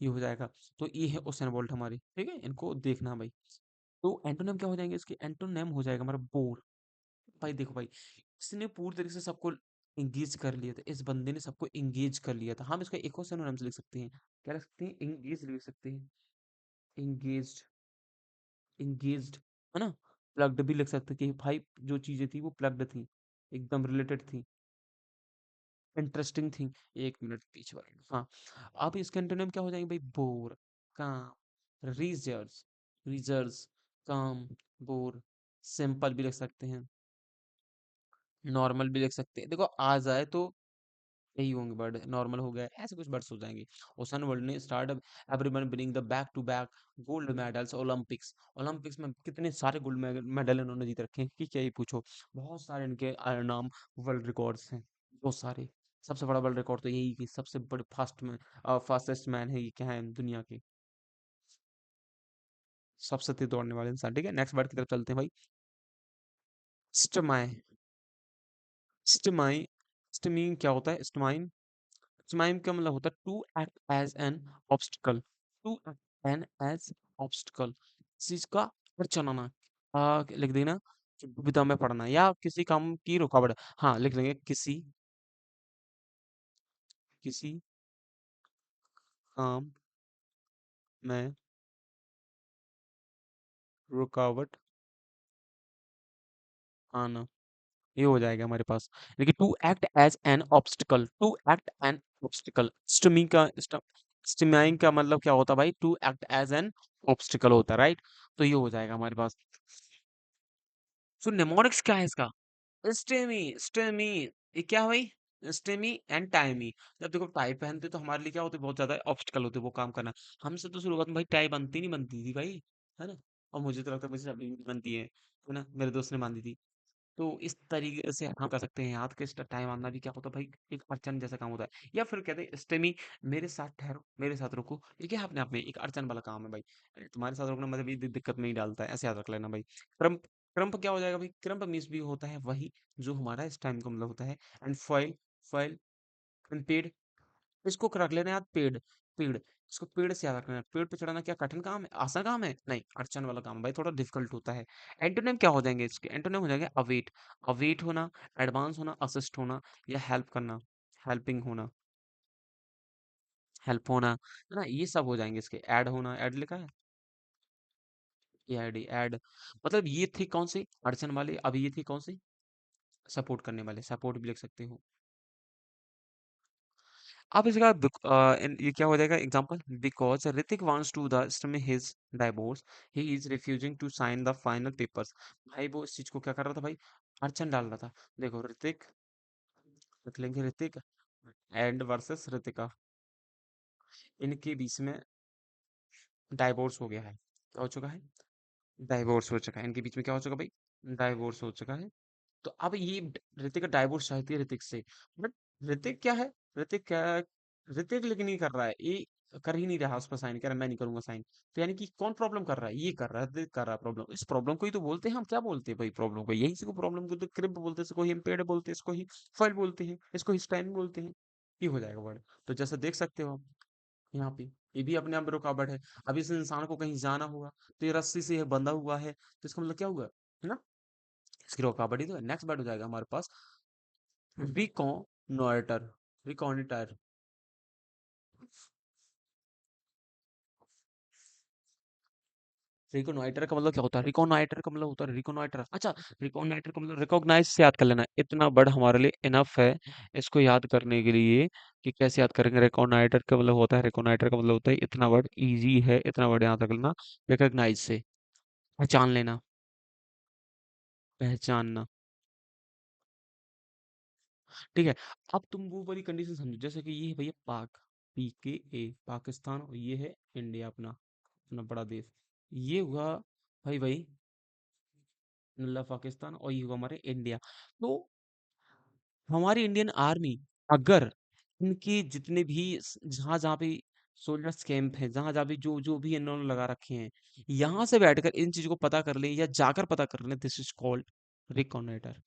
ये हो जाएगा। तो ये है ओशन बोल्ट हमारी, ठीक है, इनको देखना भाई। तो एंटोनिम क्या हो जाएंगे इसके? एंटोनिम हो जाएगा हमारा बोर। भाई देखो भाई, इसने पूरी तरीके से सबको एंगेज कर लिया था, इस बंदे ने सबको एंगेज कर लिया था। हम इसका एक और सिनोनिम से लिख सकते हैं, क्या लिख सकते हैं? एंगेज लिख सकते हैं, एंगेज्ड, एंगेज्ड, है ना? प्लग्ड भी लिख सकते हैं कि भाई जो चीजें थी वो प्लग्ड थी, एकदम रिलेटेड थी, इंटरेस्टिंग थी। एक मिनट पीछे वाले, हाँ। अब इसके एंटोनिम क्या हो जाएंगे भाई? बोर, काम, रीजर्स, रीजर्स, काम, बोर। सिंपल भी लिख सकते हैं, नॉर्मल भी लिख सकते हैं, देखो आ जाए तो यही होंगे वर्ड, नॉर्मल हो गया, ऐसे कुछ वर्ड्स हो जाएंगे। ओशन वर्ल्ड ने start everyone bring the back to back gold medals Olympics, Olympics में कितने सारे गोल्ड मेडल इन्होंने जीत रखे हैं कि क्या ही पूछो, बहुत सारे इनके नाम वर्ल्ड रिकॉर्ड्स हैं, बहुत सारे। सबसे बड़ा वर्ल्ड रिकॉर्ड तो यही कि सबसे बड़े फास्टेस्ट मैन है, ये क्या है दुनिया के सबसे तेज दौड़ने वाले इंसान, ठीक है? नेक्स्ट वर्ड की तरफ चलते हैं भाई। स्टमाई, स्टमाई, स्टमीन क्या होता है? स्टमाइन, स्माइम का मतलब होता है to act as an obstacle, to act an as obstacle, चीज का पर चलाना, लिख देना कि दुविधा में पड़ना या किसी काम की रुकावट। हाँ लिख लेंगे, किसी किसी काम में रुकावट आना, ये हो जाएगा हमारे पास। देखिए, to act as an obstacle, to act an obstacle, stemming का मतलब क्या होता है भाई? To act as an obstacle होता है, राइट? तो ये हो जाएगा हमारे पास। सो निमोनिक्स क्या है इसका? स्टेमी, स्टेमी, ये क्या भाई? Stymie and timey. जब देखो टाई पहनते तो हमारे लिए क्या होते, बहुत ज्यादा ऑब्स्टिकल होते वो काम करना। हमसे तो शुरुआत में भाई टाई बनती नहीं बनती थी भाई, है ना? और मुझे तो लगता है मुझे अभी भी बनती है ना? मेरे दोस्त ने बांधी थी। तो इस तरीके से हम कर सकते हैं याद कि इस टाइम आना भी क्या होता है भाई, एक अड़चन जैसा काम होता है। या फिर कहते हैं स्टेमी, मेरे साथ ठहरो, मेरे साथ रुको, ये क्या है अपने आप में एक अड़चन वाला काम है भाई। तुम्हारे साथ रुकना मतलब ये दिक्कत में ही डालता है, ऐसे याद रख लेना भाई। क्रम्प, क्रम्प क्या हो जाएगा भाई, क्रम्प मीन्स भी होता है वही जो हमारा इस टाइम का मतलब होता है। एंड फॉइल, फॉइल एंड पेड़, इसको रख लेना याद, पेड़, पेड़, इसको पेड़ से याद रखना है। पेड़ पे चढ़ाना क्या कठिन काम है, आसान काम है? नहीं, अड़चन वाला काम है भाई, थोड़ा डिफिकल्ट होता है। एंटोनिम क्या हो जाएंगे इसके, एंटोनिम हो जाएंगे अवेट, अवेट होना, एडवांस होना, असिस्ट होना, या हेल्प करना, हेल्पिंग होना, हेल्प होना, है ना, ये सब हो जाएंगे इसके। ऐड होना, ऐड लिखा है, एड, ऐड, मतलब ये थी कौन सी अड़चन वाली, अब ये थी कौन सी सपोर्ट करने वाले, सपोर्ट भी लिख सकते हो। अब इसका ये क्या हो जाएगा example, because Hrithik wants to the में his divorce, he is refusing to sign the final papers. भाई वो इस चीज को क्या कर रहा था भाई, अड़चन डाल रहा था। देखो ऋतिक, लिख लेंगे ऋतिक एंड वर्सेस ऋतिका, इनके बीच में डाइवोर्स हो गया है, क्या हो चुका है, डाइवोर्स हो चुका है, इनके बीच में क्या हो चुका भाई, डाइवोर्स हो चुका है। तो अब ये ऋतिक का डाइवोर्स चाहती है ऋतिक से, बट ऋतिक क्या है, ऋतिक क्या, ऋतिक लेकिन नहीं कर रहा है, ये कर ही नहीं रहा उस पर साइन, कह रहा है मैं नहीं करूंगा साइन। तो यानी कि कौन प्रॉब्लम कर रहा है, ये कर रहा है, ऋतिक कर रहा है प्रॉब्लम। इस प्रॉब्लम को ही तो बोलते हैं हम, क्या बोलते हैं भाई प्रॉब्लम को, यही इसको प्रॉब्लम को तो क्रिप बोलते हैं, इसको ही इम्पेयर्ड बोलते हैं, इसको ही फाइल बोलते हैं, इसको ही स्टैंड बोलते हैं। ये हो जाएगा वर्ड। तो जैसा देख सकते हो आप यहाँ पे, ये भी अपने आप में रुकावट है। अब इस इंसान को कहीं जाना होगा, तो ये रस्सी से ये बंधा हुआ है, तो इसका मतलब क्या हुआ, है ना, इसकी रुकावट ही तो है। नेक्स्ट वर्ड हो जाएगा हमारे पास रिकॉनॉइटर, रिकॉनिटर, रिकॉनॉइटर का मतलब क्या होता है, रिकॉनॉइटर का मतलब होता है रिकॉनॉइटर, अच्छा, रिकॉनॉइटर का मतलब रिकॉग्नाइज से याद कर लेना, इतना वर्ड हमारे लिए इनफ है इसको याद करने के लिए कि कैसे याद करेंगे। रिकॉनॉइटर का मतलब होता है, रिकॉनॉइटर का मतलब होता है, इतना वर्ड इजी है, इतना वर्ड याद रख लेना, रिकॉग्नाइज से पहचान लेना, पहचानना, ठीक है। अब तुम वो वाली कंडीशन समझो, जैसे कि ये है भैया पाक, PKA, पाकिस्तान, और ये है इंडिया, अपना अपना बड़ा देश। ये हुआ भाई भाई मतलब पाकिस्तान, और ये हुआ हमारे इंडिया। तो हमारी इंडियन आर्मी अगर इनकी जितने भी जहाँ जहाँ पे सोल्जर्स कैंप है, जहाँ जहाँ भी जो जो भी इन्होंने लगा रखे हैं, यहाँ से बैठकर इन चीजों को पता कर ले या जाकर पता कर ले, this is called reconnoitre.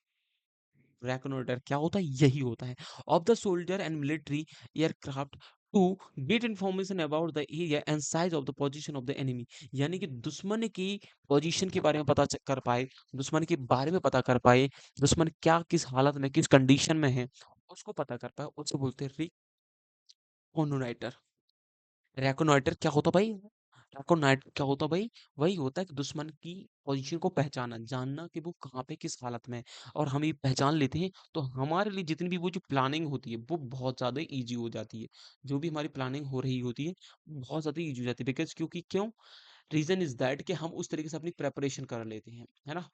Reconnoitre क्या होता है, यही होता है, of the soldier and military aircraft to get information about the area and size of the position of the enemy. यानी कि दुश्मन की पोजीशन के बारे में पता कर पाए, दुश्मन के बारे में पता कर पाए, दुश्मन क्या किस हालत में किस कंडीशन में है उसको पता कर पाए, उसको बोलते हैं रिकॉर्डिनेटर। रैकोनाइटर क्या होता भाई, रैकोनाइटर क्या होता भाई, वही होता है कि दुश्मन की पोजीशन को पहचाना, जानना कि वो कहाँ पे किस हालत में है। और हम ये पहचान लेते हैं तो हमारे लिए जितनी भी वो जो प्लानिंग होती है वो बहुत ज्यादा इजी हो जाती है। जो भी हमारी प्लानिंग हो रही होती है बहुत ज्यादा इजी हो जाती है, बिकॉज क्योंकि क्यों, रीजन इज दैट कि हम उस तरीके से अपनी प्रेपरेशन कर लेते हैं, है ना।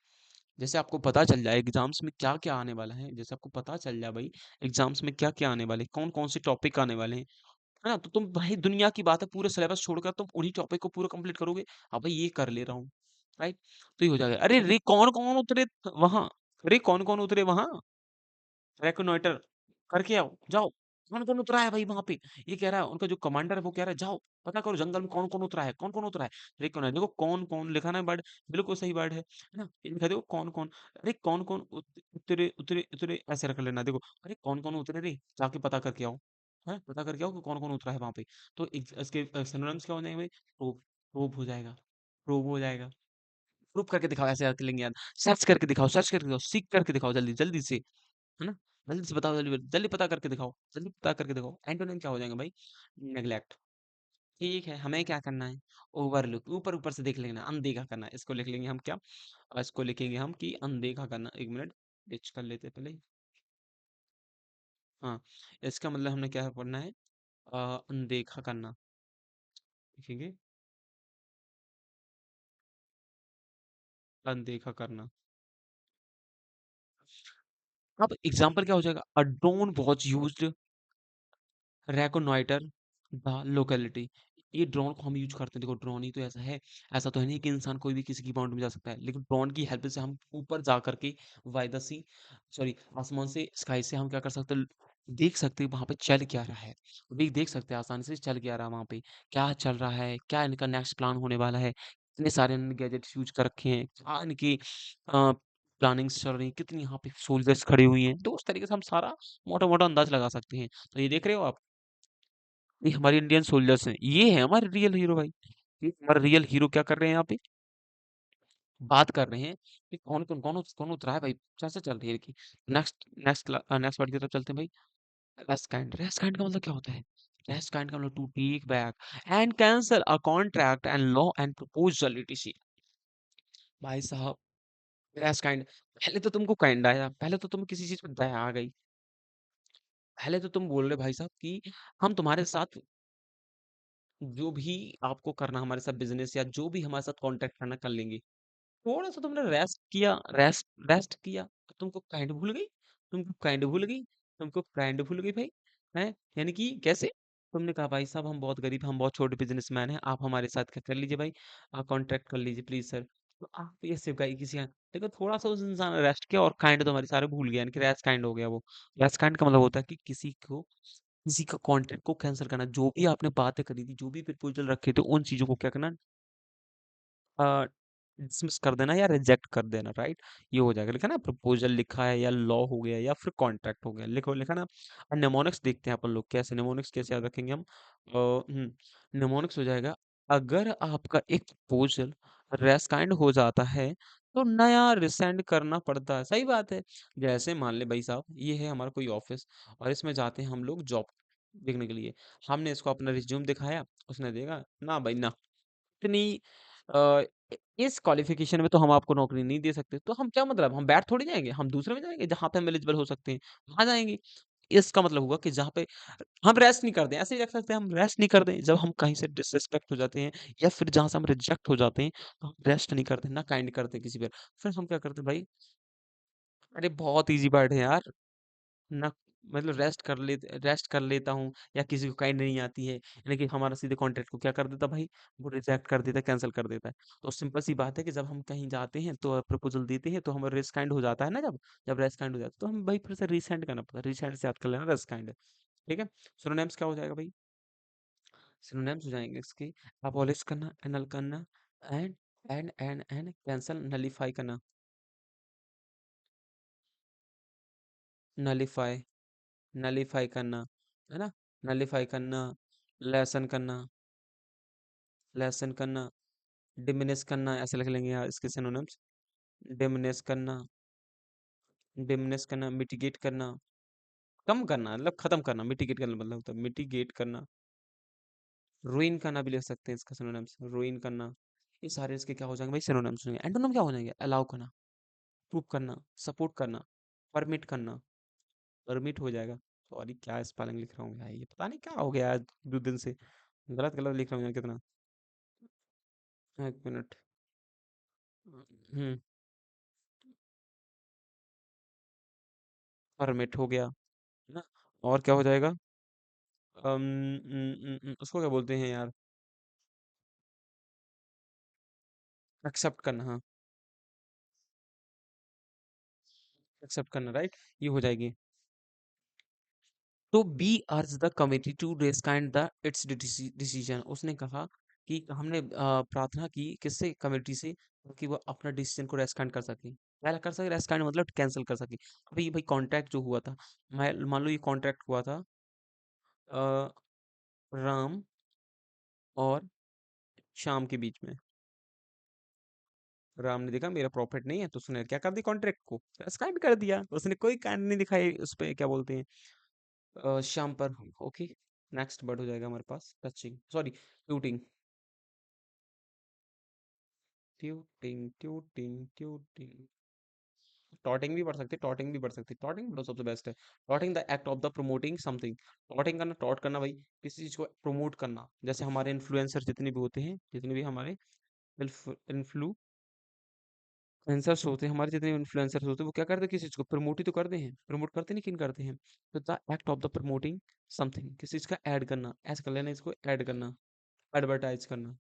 जैसे आपको पता चल जाए एग्जाम्स में क्या क्या आने वाला है, जैसे आपको पता चल जाए भाई एग्जाम्स में क्या क्या आने वाले, कौन कौन से टॉपिक आने वाले हैं, है ना, तो तुम भाई दुनिया की बात है, पूरे सिलेबस छोड़कर तुम उन्हीं टॉपिक को पूरा कंप्लीट करोगे। हाँ भाई ये कर ले रहा हूँ, राइट। तो ये हो जाएगा, अरे रे कौन कौन उतरे वहां, अरे कौन कौन उतरे वहां, रेकोनॉइटर करके आओ, जाओ, कौन कौन उतरा है भाई वहां पे। ये कह रहा है उनका जो कमांडर है वो कह रहा है जाओ पता करो जंगल में कौन कौन उतरा है, कौन कौन उतरा है। रेकोनॉइटर, देखो कौन कौन लिखा ना वर्ड, बिल्कुल सही वर्ड है ना, ये लिखा देखो कौन कौन, अरे कौन कौन उतरे उतरे उतरे, ऐसे रख लेना, देखो अरे कौन कौन उतरे रे, जाके पता करके आओ, है पता करके आओ कि कौन कौन उतरा है वहां पे। तो इसके सिनोनिम्स क्या हो जाएंगे भाई, प्रूफ, प्रूफ हो जाएगा, प्रूव हो जाएगा, प्रूफ करके दिखाओ, ऐसे रख लेंगे यार, सर्च करके दिखाओ, सर्च करके दिखाओ, सीख करके दिखाओ, जल्दी जल्दी से, है ना, जल्दी से बताओ, जल्दी जल्दी पता करके दिखाओ, जल्दी पता करके दिखाओ। एंटोनिम क्या हो जाएगा भाई, नेग्लेक्ट, ठीक है, हमें क्या करना है, ओवरलुक, ऊपर ऊपर से देख लेना, अनदेखा करना, इसको लिख लेंगे हम क्या, इसको लिखेंगे हम कि अनदेखा करना, एक मिनट डिच कर लेते हैं पहले। हाँ, इसका मतलब हमने क्या पढ़ना है, अनदेखा करना, लिखेंगे अनदेखा करना। अब एग्जाम्पल क्या हो जाएगा, a drone watch used reconnoiter the locality, ये ड्रोन को हम यूज़ करते हैं, देखो ड्रोन ही तो ऐसा है, ऐसा तो है नहीं कि इंसान कोई भी किसी की बाउंड्री में जा सकता है, लेकिन ड्रोन की हेल्प से हम ऊपर जा करके बाय द सी सॉरी आसमान से स्काई से हम क्या कर सकते हैं, देख सकते हैं वहाँ पे चल क्या रहा है। भी देख सकते हैं आसानी से चल क्या रहा है वहाँ पे, क्या चल रहा है, क्या इनका नेक्स्ट प्लान होने वाला है, कितने सारे इन्होंने गैजेट्स यूज़ कर रखे हैं, क्या इनकी प्लानिंग्स चल रही हैं, कितनी यहाँ पे सोल्जर्स खड़ी हुई हैं, तो उस तरीके से हम सारा मोटा-मोटा अंदाज़ लगा सकते हैं। तो ये देख रहे हो आप, ये हमारे इंडियन सोल्जर्स हैं, ये है हमारे रियल हीरो भाई। ये हमारे रियल हीरो क्या कर रहे हैं यहाँ पे, बात कर रहे हैं कि कौन उतरा है भाई, कैसे चल रही है कि नेक्स्ट वर्ड की तरफ चलते हैं भाई। रेस्ट काइंड का मतलब क्या होता है? रेस्ट काइंड का मतलब to take back and cancel a contract and law and proposal etc. भाई साहब, रेस्ट काइंड, पहले तो तुमको काइंड आया, पहले तो तुम्हें किसी चीज पे दया आ गई, पहले तो तुम बोल रहे भाई साहब कि हम तुम्हारे साथ जो भी आपको करना, हमारे साथ बिजनेस या जो भी हमारे साथ कॉन्ट्रैक्ट करना कर लेंगे। थोड़ा-सा तुमने रेस्ट रेस्ट किया, तो तुमको काइंड भूल गई, तुमको काइंड भूल गई, तुमको काइंड भूल गई भाई, हैं? यानी कि कैसे? तुमने कहा भाई साहब हम बहुत गरीब, हम बहुत छोटे बिज़नेसमैन हैं, आप हमारे साथ क्या कर लीजिए भाई, आप कॉन्ट्रैक्ट कर लीजिए प्लीज़ सर। तो आप ये सिर्फ़ गई किसी का देखो थोड़ा-सा उस इंसान ने रेस्ट किया और काइंड तुम्हारे सारे भूल गया, यानी कि रेस्ट काइंड हो गया वो। रेस्ट काइंड का मतलब होता है कि किसी का कॉन्ट्रैक्ट को कैंसल करना, जो भी आपने बातें करी थी, जो भी प्रपोज़ल रखे थे, उन चीज़ों को क्या करना अ, डिसमिस कर देना या रिजेक्ट कर देना, राइट? ये हो जाएगा, लिखा ना प्रपोजल लिखा है या लॉ हो गया या फिर कॉन्ट्रैक्ट हो गया, लिखो लिखा ना। निमोनिक्स देखते हैं अपन लोग, कैसे निमोनिक्स कैसे याद रखेंगे हम। निमोनिक्स हो जाएगा, अगर आपका एक प्रपोजल रेस्काइंड हो जाता है तो नया रिसेंड करना पड़ता है, सही बात है। जैसे मान ले भाई साहब, ये है हमारा कोई ऑफिस और इसमें जाते हैं हम लोग जॉब देखने के लिए, हमने इसको अपना रिज्यूम दिखाया, उसने देखा ना भाई ना, इतनी अ, इस क्वालिफ़िकेशन में तो हम आपको नौकरी नहीं दे सकते। तो हम क्या मतलब हम बैठ थोड़ी जाएँगे, हम दूसरे में जाएँगे जहाँ पे हम एलिजिबल हो सकते हैं, वहाँ जाएँगे। इसका मतलब हुआ कि जहाँ पे हम रेस्ट नहीं करते हैं, ऐसे ही रख सकते हैं हम रेस्ट नहीं करते हैं। जब हम कहीं से डिसरिस्पेक्ट हो जाते हैं या फिर जहाँ से हम रिजेक्ट हो जाते हैं, तो हम रेस्ट नहीं करते, ना काइंड करते किसी पे। फिर हम क्या करते हैं भाई, अरे बहुत ईज़ी वर्ड है यार। ना मतलब रेस्ट कर लेता हूँ या किसी को काइंड नहीं आती है, यानी कि हमारा सीधे कॉन्ट्रैक्ट को क्या कर देता भाई, वो रिजेक्ट कर देता है, कैंसल कर देता है। तो सिंपल सी बात है कि जब हम कहीं जाते हैं तो प्रपोजल देते हैं तो हमारा रेस्ट काइंड हो जाता है ना, जब रेस्ट काइंड हो जाता है तो हम भाई फिर से रीसेंड करना पड़ता है, रीसेंड से याद कर लेना रेस्ट काइंड। ठीक है। सिनोनिम्स क्या हो जाएगा भाई, सिनोनिम्स हो जाएंगे इसके, अबॉलिश करना, एनल करना, एंड एंड कैंसल, नलीफाई करना, नलीफाई नलीफाई करना, है ना, नलीफाई करना, लेसन करना, लेसन करना, डिमिनिश करना, ऐसे लिख लेंगे यार इसके सिनोनिम्स। डिमिनिश करना, डिमिनिश करना, मिटिगेट करना, कम करना मतलब खत्म करना, मिटिगेट करना मतलब होता है मिटिगेट करना, रुइन करना भी लिख सकते हैं इसका सिनोनिम्स, रुइन करना। ये सारे इसके क्या हो जाएंगे भाई, सिनोनिम्स हो जाएंगे। एंटोनिम क्या हो जाएंगे, अलाउ करना, प्रूव करना, सपोर्ट करना, परमिट करना, परमिट हो जाएगा। सॉरी क्या स्पेलिंग लिख रहा हूँ यार, ये पता नहीं क्या हो गया आज 2 दिन से, गलत गलत लिख रहा हूँ यार कितना। एक मिनट। हम्म, परमिट हो गया, है ना। और क्या हो जाएगा, उसको क्या बोलते हैं यार, एक्सेप्ट करना, हाँ, एक्सेप्ट करना, राइट। ये हो जाएगी। तो be urge the committee to rescind the its decision, उसने कहा कि हमने प्रार्थना की किससे, कमिटी से, कि वो अपना डिसीजन को रेस्काइंड कर सके, पहला कर सके, रेस्काइंड मतलब कैंसिल कर सके। अभी भाई कॉन्ट्रैक्ट जो हुआ था, मैं मान लो ये कॉन्ट्रैक्ट हुआ था अ, राम और श्याम के बीच में। राम ने देखा मेरा प्रॉफिट नहीं है तो उसने क्या कर दिया, कॉन्ट्रैक्ट को रेस्काइंड कर दिया, उसने कोई कांड नहीं दिखाई उस पे, क्या बोलते हैं शाम पर। ओके, नेक्स्ट वर्ड हो जाएगा हमारे पास touching, sorry touting, touting touting touting, touting भी पढ़ सकते, टॉटिंग भी पढ़ सकते, टॉटिंग पढ़ो सबसे बेस्ट है। Touting the act of the promoting something, touting करना, टॉट करना भाई, किसी चीज को प्रमोट करना, जैसे हमारे इन्फ्लुएंसर जितने भी होते हैं, जितने भी हमारे इन्फ्लुएंसर्स होते हैं, हमारे जितने इन्फ्लुएंसर्स होते हैं, वो क्या करते हैं, किसी चीज को प्रमोट ही तो करते हैं, प्रमोट करते नहीं, किन करते हैं, तो the act of the promoting something, किसी चीज का ऐड करना, ऐसे कर लेना इसको, ऐड करना, एडवर्टाइज करना।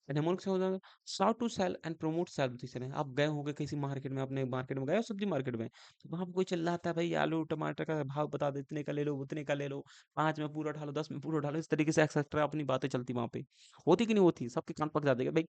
एनेमोनिक्स क्या हो जाएगा? Start to sell and promote self decision. आप गए होंगे किसी मार्केट में, अपने मार्केट में गए हो, सब्जी मार्केट में, तो वहां पे कोई चिल्लाता है, भाई आलू टमाटर का भाव बता दे, इतने का ले लो, उतने का ले लो, 5 में पूरा उठा लो, 10 में पूरा उठा लो, इस तरीके से एक्सेट्रा अपनी बातें चलती वहां पे। होती कि नहीं होती? सबके कान पक जाते हैं भाई।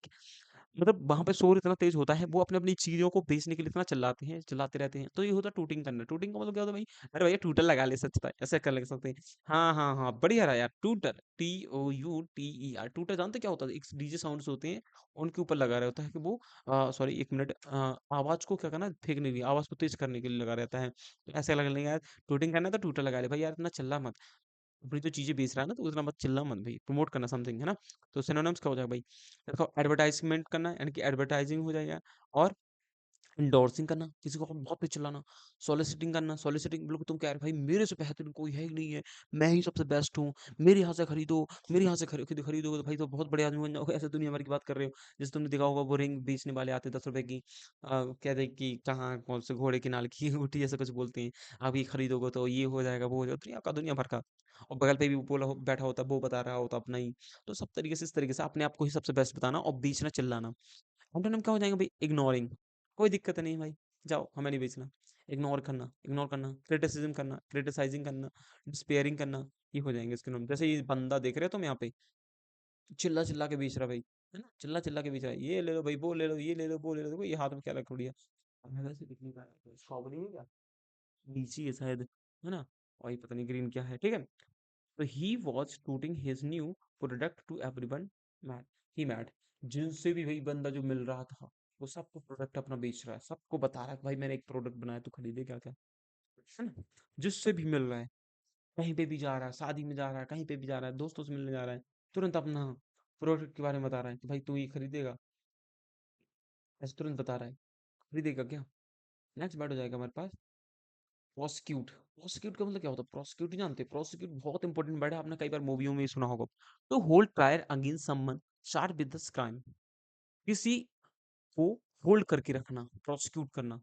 मतलब वहां पे शोर इतना तेज होता है, वो अपनी अपनी चीजों को बेचने के लिए इतना चिल्लाते हैं, चिल्लाते रहते हैं। तो ये होता है टूटिंग करना। टूटिंग का मतलब क्या होता है भाई? अरे भैया टूटर लगा ले सकता है, ऐसे कर ले सकते हैं। हाँ हाँ हाँ, बढ़िया रहा यार। टूटर, TOUTER, टूटर जानते क्या होता है? एक डीजे साउंड्स होते हैं, उनके ऊपर लगा रहता है कि वो, सॉरी एक मिनट, आवाज को क्या करना, फेंकने के लिए, आवाज को तेज करने के लिए लगा रहता है। तो ऐसे लगा लेंगे यार, टूटिंग करना है तो टूटर लगा ले भाई, यार इतना चिल्ला मत। अपनी तो चीजें बेच रहा है ना, तो उतना मत चिल्ला मत भाई, प्रमोट करना समथिंग, है ना? तो सिनोनिम्स क्या हो जाएगा भाई? देखो, एडवर्टाइजमेंट करना यानी कि एडवर्टाइजिंग हो जाएगा। और एंडोर्सिंग करना, किसी को बहुत तेज चिल्लाना। सॉलिसिटिंग करना, सॉलिसिटिंग बिल्कुल, तुम कह रहे भाई मेरे से बेहतरीन कोई है ही नहीं है, मैं ही सबसे बेस्ट हूँ, मेरे यहाँ से खरीदो, मेरे यहाँ से खरीदोगे तो भाई तो बहुत बड़े आदमी बन जाओगे, ऐसे दुनिया भर की बात कर रहे हो। जैसे तुमने देखा होगा, वो रिंग बेचने वाले आते हैं 10 रुपए की, कहते हैं कि कहाँ कौन से घोड़े की नाल की ऊँटी, ऐसा कुछ बोलते हैं। आप ये खरीदोगे तो ये हो जाएगा, वो हो जाएगा, दुनिया भर का। और बगल पे भी बैठा होता है, वो बता रहा होता अपना ही। तो सब तरीके से, इस तरीके से अपने आप को ही सबसे बेस्ट बताना और बेचना, चिल्लाना। एंटोनिम क्या हो जाएंगे भाई? इग्नोरिंग, कोई दिक्कत नहीं भाई, जाओ हमें नहीं बेचना। इग्नोर करना, इग्नोर करना, क्रिटिसिज्म करना, क्रिटिसाइजिंग करना, डिस्पेयरिंग करना, ये हो जाएंगे इसके नाम। जैसे ये बंदा देख रहे हो तुम यहाँ पे, चिल्ला चिल्ला के बेच रहा भाई, है ना? चिल्ला चिल्ला के बेच रहा है, ये ले लो भाई, वो ले लो, ये ले लो, वो ले लो, देखो ये हाथ में क्या रख दिया। वैसे दिखने का स्ट्रॉबेरी है क्या? लीची है शायद, है ना? और ये पता नहीं ग्रीन क्या है, ठीक है। तो he was tooting his new product to everyone met he met. जिनसे भी भाई बंदा जो मिल रहा था, वो सबको प्रोडक्ट अपना बेच रहा है, सबको बता रहा है कि भाई मैंने एक प्रोडक्ट बनाया, तो खरीदे क्या क्या, है ना? जिससे भी मिल रहा है, कहीं पे भी जा रहा है, शादी में जा रहा है, कहीं पे भी जा रहा है, दोस्तों से मिलने जा रहा है, तुरंत अपना प्रोडक्ट के बारे में बता रहा है कि भाई तू ये खरीदेगा, ऐसे तुरंत बता रहा है। खरीदेगा क्या? नेक्स्ट बैठ हो जाएगा हमारे पास, प्रोसिक्यूट। प्रोसिक्यूट का मतलब क्या होता है? प्रोसिक्यूट नहीं जानते? प्रोसिक्यूट बहुत इंपॉर्टेंट वर्ड है, आपने कई बार मूवियों में ही सुना होगा। तो hold trial against someone charge with this crime, किसी को होल्ड करके रखना, प्रोसिक्यूट करना।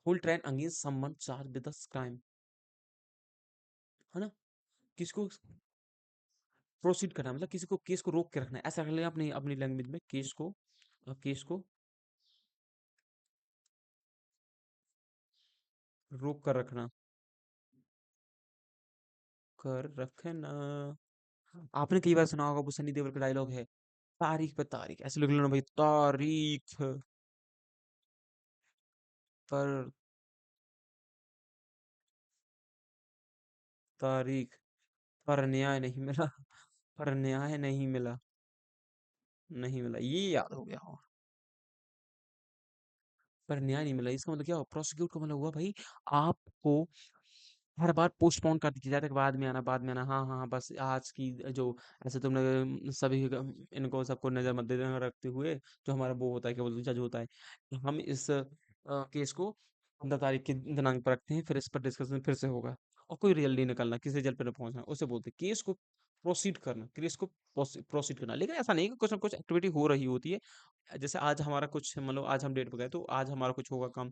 Hold trial against someone charge with this crime, है ना? किसको प्रोसीड करना, मतलब किसी को, केस को रोक के रखना है, ऐसा कर लें अपनी अपनी लैंग्वेज में, केस को रोक कर रखना, कर रखना। आपने कई बार सुना होगा, वो सनी देओल का डायलॉग है, तारीख पे तारीख, ऐसे लिख लेना भाई, तारीख पर तारीख, पर न्याय नहीं मिला, पर न्याय नहीं मिला, नहीं मिला, ये याद हो गया हो। पर न्याय नहीं मिला, इसका मतलब क्या हुआ? प्रोसिक्यूट का मतलब हुआ भाई, आपको हर बार पोस्टपोन कर दिया जाता है कि बाद में आना, बाद में आना, हाँ हाँ हाँ, बस आज की जो, ऐसे तुमने सभी इनको सबको नजर मद्दे रखते हुए, जो हमारा वो होता है, क्या बोलते हैं, जज होता है, कि हम इस केस को 15 तारीख के दिनांक पर रखते हैं, फिर इस पर डिस्कशन फिर से होगा। और कोई रियल नहीं निकलना, किसी जल पर पहुंचना, उसे बोलते हैं केस को प्रोसीड करना, केस को प्रोसीड करना। लेकिन ऐसा नहीं है कि कुछ ना कुछ एक्टिविटी हो रही होती है। जैसे आज हमारा कुछ, मतलब आज हम डेट पे गए, तो आज हमारा कुछ होगा काम,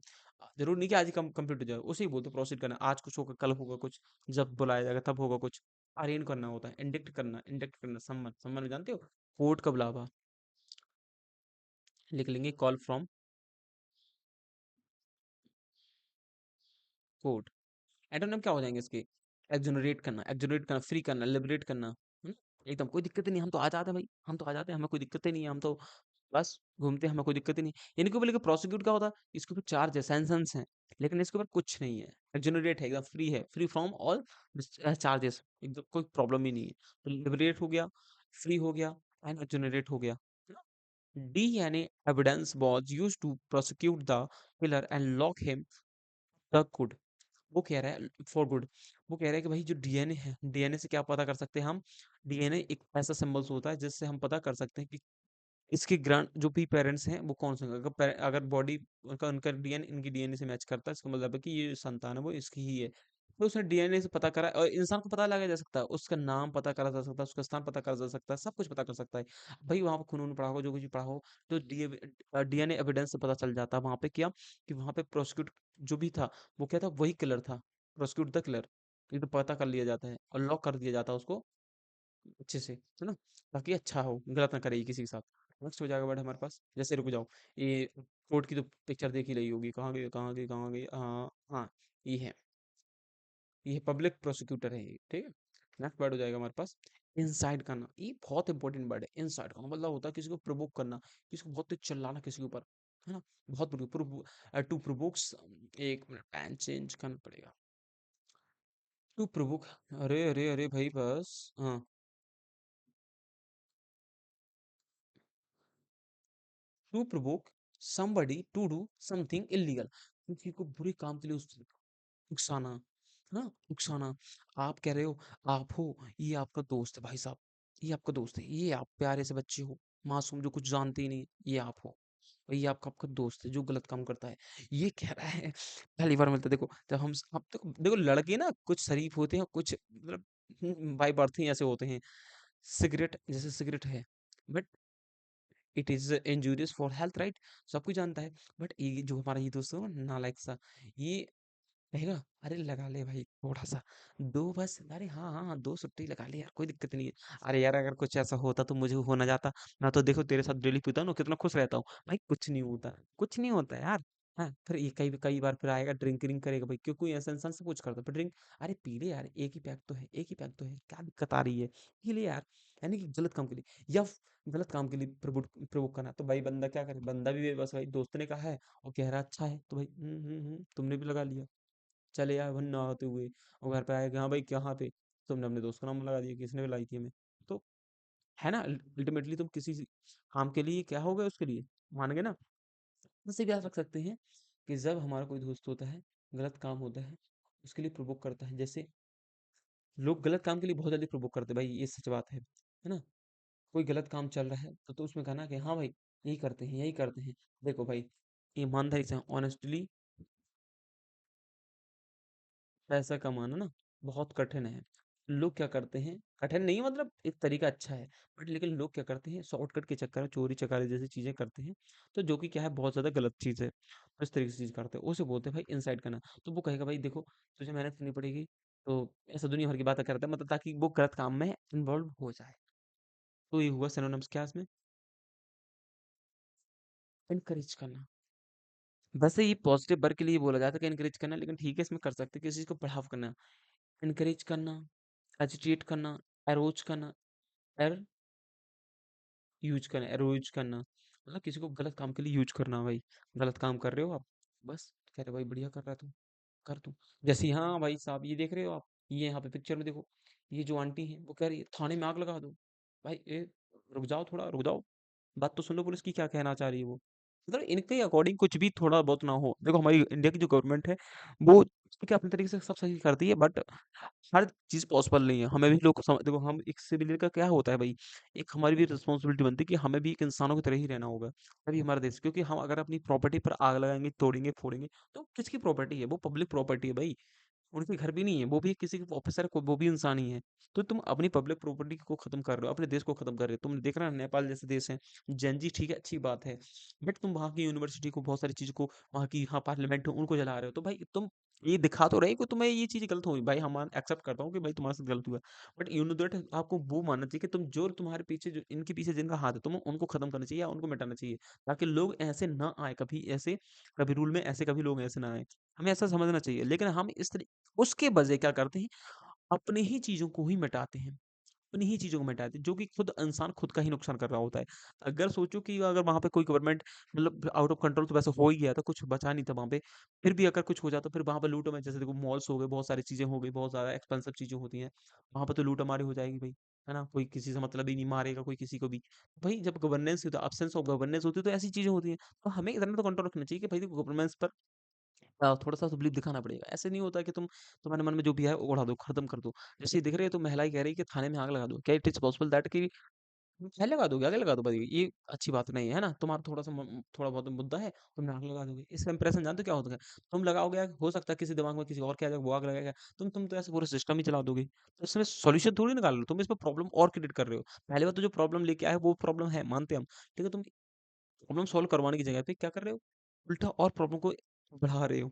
जरूर नहीं कि आज ही कंप्लीट हो जाए, उसे ही बोलते प्रोसीड करना। आज कुछ होगा, कल होगा कुछ, जब बुलाया जाएगा तब होगा कुछ। अरेंज करना होता है, इंडिक्ट करना, इंडिक्ट करना, सम्मन, सम्मन जानते हो? कोर्ट का बुलावा, लिख लेंगे, कॉल फ्रॉम कोर्ट। एंटोनिम क्या हो जाएंगे इसके? एक्सोनरेट करना, फ्री करना, लिबरेट करना, एकदम कोई दिक्कत ही नहीं, हम तो आ जाते हैं भाई, हम तो आ जाते हैं, हमें कोई दिक्कत ही नहीं है, हम तो बस घूमते हैं, हमें कोई दिक्कत ही नहीं। इनके ऊपर लेके प्रोसिक्यूट क्या होता है? इसके ऊपर चार्ज है, सैंक्शंस हैं, लेकिन इसके ऊपर कुछ नहीं है। एक्सोनरेट है, एकदम फ्री है, फ्री फ्रॉम ऑल चार्जेस, एकदम कोई प्रॉब्लम ही नहीं है। तो लिबरेट हो गया, फ्री हो गया, एंड एक्सोनरेट हो गया। DNA evidence was used to prosecute the killer and lock him the good। वो कह रहा है फॉर गुड, वो कह रहा है कि भाई जो डीएनए है, डीएनए से क्या पता कर सकते हैं हम? डीएनए एक ऐसा सिंबल्स होता है जिससे हम पता कर सकते हैं कि इसके ग्रांड जो भी पेरेंट्स हैं वो कौन से हैं। अगर बॉडी उनका उनका डीएनए इनकी डीएनए से मैच करता है, इसका मतलब है कि ये संतान है वो इसकी ही है। तो उसने डीएनए से पता करा, और इंसान को पता लगाया जा सकता है, उसका नाम पता करा जा सकता है, उसका स्थान पता करा जा सकता है, सब कुछ पता कर सकता है भाई। वहां पर खून पड़ा हो, जो कुछ भी पड़ा हो, तो डीएनए एविडेंस से पता चल जाता है वहां पे क्या, कि वहां पे प्रोसिक्यूट जो भी था, वो क्या था, वही किलर था, प्रोसिक्यूट द किलर। ये तो पता कर लिया जाता है और लॉक कर दिया जाता है उसको, अच्छे से, है ना? ताकि अच्छा हो, गलत ना करे ये किसी के साथ। नेक्स्ट हो जाएगा वर्ड हमारे पास, जैसे रुक जाओ, ये कोर्ट की तो पिक्चर देख ही रही होगी, कहाँ गई, कहाँ गई, कहाँ गई? हाँ, ये है, ये पब्लिक प्रोसिक्यूटर है ये, ठीक है? नेक्स्ट वर्ड हो जाएगा हमारे पास, इंसाइट करना। ये बहुत इंपॉर्टेंट वर्ड है, इंसाइट करना मतलब होता है किसी को प्रोवोक करना, किसी को बहुत तेज चिल्लाना किसी के ऊपर, है ना? बहुत टू प्रोवोक्स, एक मिनट पेन चेंज करना पड़ेगा। टू प्रोवोक, अरे अरे अरे भाई बस, हाँ, to provoke somebody to do something illegal, किसी को बुरे काम के लिए उस उकसाना, हाँ, उकसाना। आप कह रहे हो, आप हो, ये आपका दोस्त है भाई साहब, ये आपका दोस्त है, ये आप प्यारे से बच्चे हो, मासूम जो कुछ जानते ही नहीं, ये आप हो। और ये आपका आपका दोस्त है जो गलत काम करता है। ये कह रहा है, पहली बार मिलता है, देखो जब हम अब तो देखो लड़के ना कुछ शरीफ होते हैं, कुछ मतलब बाय बर्थ ही ऐसे होते हैं। सिगरेट जैसे सिगरेट है, but it is injurious for health, right? सब कुछ जानता है। बट ये जो हमारा ये दोस्त है ना, नालायक सा, ये कहेगा, अरे लगा ले भाई थोड़ा सा, दो बस, अरे हाँ हाँ हाँ, दो सुट्टी लगा ले यार, कोई दिक्कत नहीं है। अरे यार अगर कुछ ऐसा होता तो मुझे हो ना जाता, मैं तो देखो तेरे साथ डेली पीता हूँ ना, कितना खुश रहता हूँ भाई। कुछ नहीं होता, कुछ नहीं होता यार। हाँ, फिर ये कई कई बार फिर आएगा, ड्रिंक ड्रिंक करेगा भाई, क्यों? कोई ऐसा इंसान से कुछ करता है फिर ड्रिंक, अरे पी ले यार, एक ही पैक तो है, एक ही पैक तो है, क्या दिक्कत आ रही है, पी ले यार। यानी कि गलत काम के लिए, या गलत काम के लिए प्रवोक प्रवोक करना, तो भाई बंदा क्या करे, बंदा भी बस भाई दोस्त ने कहा है और कह रहा अच्छा है, तो भाई तुमने भी लगा लिया, चले आए वन नहाते हुए, और घर पे आए कि हाँ भाई कहाँ थे, तुमने अपने दोस्त का नाम लगा दिया, किसने बुलाई थी हमें? तो है ना, अल्टीमेटली तुम किसी काम के लिए क्या हो गए उसके लिए, मान गए ना? उससे भी याद रख सकते हैं कि जब हमारा कोई दोस्त होता है, गलत काम होता है, उसके लिए प्रोवोक करता है, जैसे लोग गलत काम के लिए बहुत जल्दी प्रोवोक करते हैं भाई, ये सच बात है ना? कोई गलत काम चल रहा है तो उसमें कहना कि हाँ भाई यही करते हैं, यही करते हैं। देखो भाई, ईमानदारी से, ऑनेस्टली पैसा कमाना ना बहुत कठिन है। लोग क्या करते हैं, कठिन नहीं मतलब एक तरीका अच्छा है, बट लेकिन लोग क्या करते हैं, शॉर्टकट के चक्कर में चोरी चकारी जैसी चीजें करते हैं, तो जो कि क्या है, बहुत ज्यादा गलत चीज है। तो इस तरीके से चीज करते हैं, उसे बोलते हैं भाई इनसाइड करना। तो वो कहेगा भाई देखो, तुझे मेहनत करनी पड़ेगी, तो ऐसा दुनिया भर की बातें करता है, मतलब ताकि वो गलत काम में इन्वॉल्व हो जाए। तो ये हुआ सिनोनिम्स क्या इसमें, इनकरेज करना। वैसे ये पॉजिटिव वर्क के लिए बोला जाता है कि इनकरेज करना, लेकिन ठीक है इसमें कर सकते हैं किसी चीज को बढ़ावा करना, इनकरेज करना, एजिटेट करना, अरोज करना, एर यूज करना, अरोज करना, मतलब किसी को गलत काम के लिए यूज करना भाई। गलत काम कर रहे हो आप, बस कह रहे भाई बढ़िया कर रहा है तू, कर तू। जैसे हाँ भाई साहब, ये देख रहे हो आप, ये यहाँ पे पिक्चर में देखो, ये जो आंटी है वो कह रही है थाने में आग लगा दो। भाई रुक जाओ, थोड़ा रुक जाओ, बात तो सुन लो, पुलिस की क्या कहना चाह रही है वो। मतलब इनके अकॉर्डिंग कुछ भी थोड़ा बहुत ना हो। देखो हमारी इंडिया की जो गवर्नमेंट है, वो ठीक है अपने तरीके से सब सही करती है, बट हर चीज पॉसिबल नहीं है। हमें भी लोग देखो, हम एक सिविलियन का क्या होता है भाई, एक हमारी भी रिस्पॉन्सिबिलिटी बनती है कि हमें भी एक इंसानों की तरह ही रहना होगा, तभी हमारा देश, क्योंकि हम अगर अपनी प्रॉपर्टी पर आग लगाएंगे, तोड़ेंगे फोड़ेंगे, तो किसकी प्रॉपर्टी है वो? पब्लिक प्रॉपर्टी है भाई, उनके घर भी नहीं है, वो भी किसी के ऑफिसर को, वो भी इंसान ही है। तो तुम अपनी पब्लिक प्रॉपर्टी को खत्म कर रहे हो, अपने देश को खत्म कर रहे हो। तुमने देख रहा है नेपाल जैसे देश है, जेनजी ठीक है अच्छी बात है, बट तुम वहाँ की यूनिवर्सिटी को, बहुत सारी चीजों को, वहाँ की, हाँ पार्लियामेंट है उनको जला रहे हो, तो भाई तुम ये दिखा तो रहे कि तुम्हें ये चीज गलत हुई भाई, हम एक्सेप्ट करता हूँ कि भाई तुम्हारे साथ गलत हुआ, बट यू नो दैट आपको वो मानना चाहिए कि तुम जो तुम्हारे पीछे, जो इनके पीछे जिनका हाथ है, तुम उनको खत्म करना चाहिए या उनको मिटाना चाहिए, ताकि लोग ऐसे ना आए कभी, ऐसे कभी रूल में ऐसे कभी लोग ऐसे ना आए। हमें ऐसा समझना चाहिए, लेकिन हम इस उसके बजाय क्या करते हैं, अपनी ही चीज़ों को ही मिटाते हैं, अपनी ही चीज़ों को मिटाते हैं, जो कि खुद इंसान खुद का ही नुकसान कर रहा होता है। अगर सोचो कि अगर वहाँ पे कोई गवर्नमेंट मतलब आउट ऑफ कंट्रोल तो वैसे हो ही गया था, कुछ बचा नहीं था वहाँ पे, फिर भी अगर कुछ हो जाता, फिर वहाँ पे लूटो मैं, जैसे देखो मॉल्स हो गए, बहुत सारी चीज़ें हो गई, बहुत ज़्यादा एक्सपेंसिव चीज़ें होती हैं, वहाँ पे तो लूटा-मारी हो जाएगी भाई, है ना? कोई किसी से मतलब ही नहीं, मारेगा कोई किसी को भी। भाई जब गवर्नेंस होता है, एब्सेंस ऑफ गवर्नेंस होती है, तो ऐसी चीज़ें होती हैं। तो हमें इतना तो कंट्रोल रखना चाहिए कि भाई देखो गवर्नेंस पर थोड़ा-सा तो बिलीव दिखाना पड़ेगा। ऐसे नहीं होता कि तुम तुम्हारे मन में जो भी है उड़ा दो, खत्म कर दो। जैसे ये दिख रही है तो महिला ही कह रही है कि थाने में आग लगा दो। क्या इट इज़ पॉसिबल दैट कि पहले लगा दोगे, आगे लगा दो भाई, ये अच्छी बात नहीं है, है ना? तुम्हारा थोड़ा-सा थोड़ा बहुत मुद्दा है, तुम आग लगा दोगे। इसका इंप्रेशन जानते हो क्या होता है? तुम लगाओगे आग, हो सकता है किसी दिमाग में किसी और के आ जाए, वो आग लगाएगा। तुम तो ऐसे पूरा सिस्टम ही चला दोगे। तो इसमें सॉल्यूशन थोड़ी निकाल रहे हो, तुम इसमें प्रॉब्लम और क्रिएट कर रहे हो। पहली बात तो जो प्रॉब्लम लेके आए वो प्रॉब्लम है, मानते हैं हम। ठीक है, तुम प्रॉब्लम सॉल्व करवाने की जगह पे क्या कर रहे हो? उल्टा और प्रॉब्लम को बढ़ा रहे हो।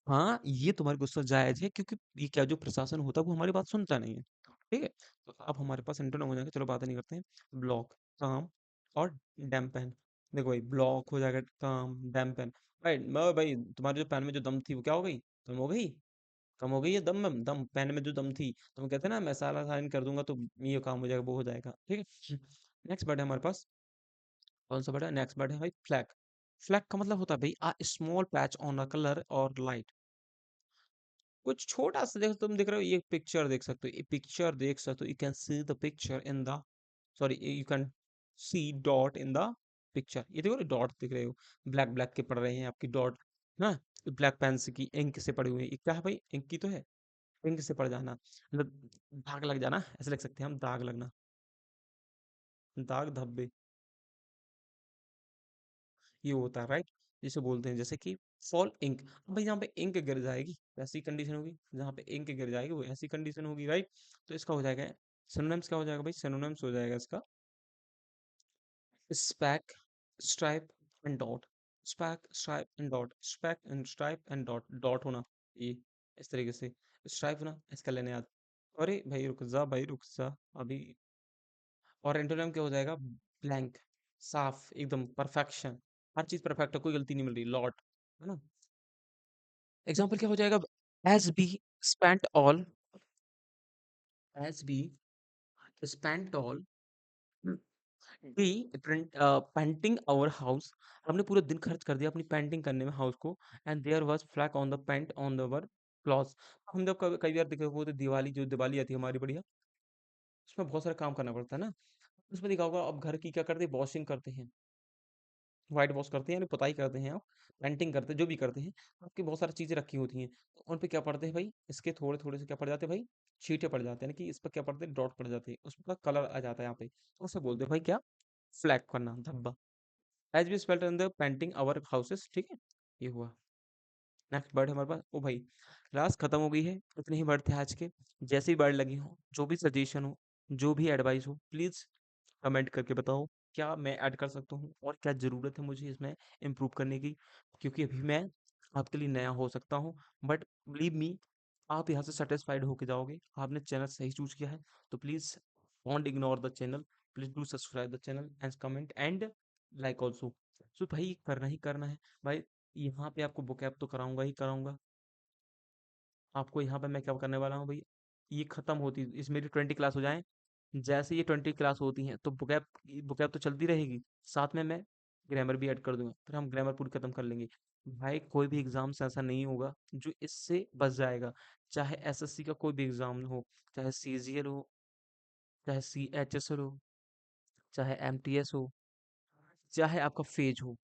हाँ, ये तुम्हारी गुस्सा जायज़ है, क्योंकि ये क्या जो प्रशासन होता है वो हमारी बात सुनता नहीं है। ठीक है? तो अब हमारे पास एंटोनिम हो जाएगा, चलो बातें नहीं करते हैं। ब्लॉक, काम और डैम्पन। देखो भाई, ब्लॉक हो जाएगा, काम, डैम्पन। राइट, भाई तुम्हारे जो पेन में जो दम थी वो क्या हो गई? कम हो गई? कम हो गई है दम में, दम पेन में जो दम थी। तो हम कहते हैं ना, मैं सारा साइन कर दूंगा तो ये काम हो जाएगा, वो हो जाएगा, ठीक है। नेक्स्ट वर्ड है हमारे पास, कौन सा वर्ड है? नेक्स्ट वर्ड है भाई फ्लैग। फ्लैग का मतलब होता है भाई a small patch on a colour और लाइट। कुछ छोटा सा, देखो तुम देख रहे हो, ये पिक्चर देख सकते हो, ये पिक्चर देख सकते हो, you can see the picture in the, sorry, you can see dot in the picture. ये देखो डॉट दिख रहे हो, ब्लैक ब्लैक के पड़ रहे हैं आपकी डॉट ना, ब्लैक पेन से की इंक से पड़ी हुई है। ये क्या है भाई? इंक की तो है, इंक से पड़ जाना मतलब दाग लग जाना, ऐसे लिख सकते हैं हम, दाग लगना, दाग धब्बे, ये होता है, राइट। जिसे बोलते हैं जैसे कि फॉल इंक। अब भाई जहाँ पे इंक गिर जाएगी वैसी कंडीशन होगी, जहाँ पे इंक गिर जाएगी वो ऐसी कंडीशन होगी, राइट। तो इसका हो जाएगा सिनोनिम्स, क्या हो जाएगा भाई? सिनोनिम्स हो जाएगा इसका SPAC, stripe and dot. SPAC, stripe and dot, SPAC and stripe and dot, dot होना ये इस तरीके से, स्ट्राइप होना इसका लेने याद। अरे भाई रुक जा, भाई रुक जा अभी। और एंटोनिम क्या हो जाएगा? ब्लैंक, साफ एकदम, परफेक्शन, हर चीज परफेक्ट है, कोई गलती नहीं मिल रही, लॉट, है ना। एग्जाम्पल क्या हो जाएगा? As we spent all, as we spent all day painting our house. हमने पूरा दिन खर्च कर दिया अपनी पेंटिंग करने में हाउस को, and there was flag on the paint on the war cloth. हम जब कई बार देखे वो तो दिवाली, जो दिवाली आती है हमारी बढ़िया, उसमें बहुत सारा काम करना पड़ता है ना। उसमें देखा होगा, अब घर की क्या करते हैं? वॉशिंग करते हैं, व्हाइट वॉश करते हैं, यानी पुताई करते हैं आप, पेंटिंग करते हैं, जो भी करते हैं, तो आपकी बहुत सारी चीज़ें रखी होती हैं। तो उन पे क्या पड़ते हैं भाई? इसके थोड़े-थोड़े से क्या पड़ जाते हैं भाई? छींटे पड़ जाते हैं, यानी कि इस पे क्या पड़ते हैं? डॉट पड़ जाते हैं, उसका कलर आ जाता है यहाँ पे। तो उसे बोलते हैं भाई क्या? फ्लैग करना, धब्बा। As we spelt in the painting our houses, ठीक है? ये हुआ। नेक्स्ट वर्ड है हमारे पास, ओ भाई क्लास खत्म हो गई है, इतने ही वर्ड थे आज के। जैसी वर्ड लगी हो, जो भी सजेशन हो, जो भी एडवाइस हो, प्लीज़ कमेंट करके बताओ, क्या मैं ऐड कर सकता हूँ और क्या ज़रूरत है मुझे इसमें इम्प्रूव करने की। क्योंकि अभी मैं आपके लिए नया हो सकता हूँ, बट बिलीव मी, आप यहाँ से सेटिस्फाइड होके जाओगे। आपने चैनल सही चूज़ किया है, तो please don't ignore the channel, please do subscribe the channel and comment and like also. So भाई करना ही करना है भाई। यहाँ पे आपको vocab तो कराऊँगा ही कराऊँगा। आपको यहाँ पे मैं क्या करने वाला हूँ भाई, ये खत्म होती इस मेरी 20 क्लास हो जाएँ, जैसे ये 20 क्लास होती हैं तो vocab vocab तो चलती रहेगी, साथ में मैं ग्रामर भी ऐड कर दूँगा, फिर हम ग्रामर पूरी खत्म कर लेंगे। भाई कोई भी एग्ज़ाम्स ऐसा नहीं होगा जो इससे बच जाएगा, चाहे एसएससी का कोई भी एग्ज़ाम हो, चाहे सीजीएल हो, चाहे सीएचएसएल हो, चाहे एमटीएस हो, चाहे आपका फेज हो,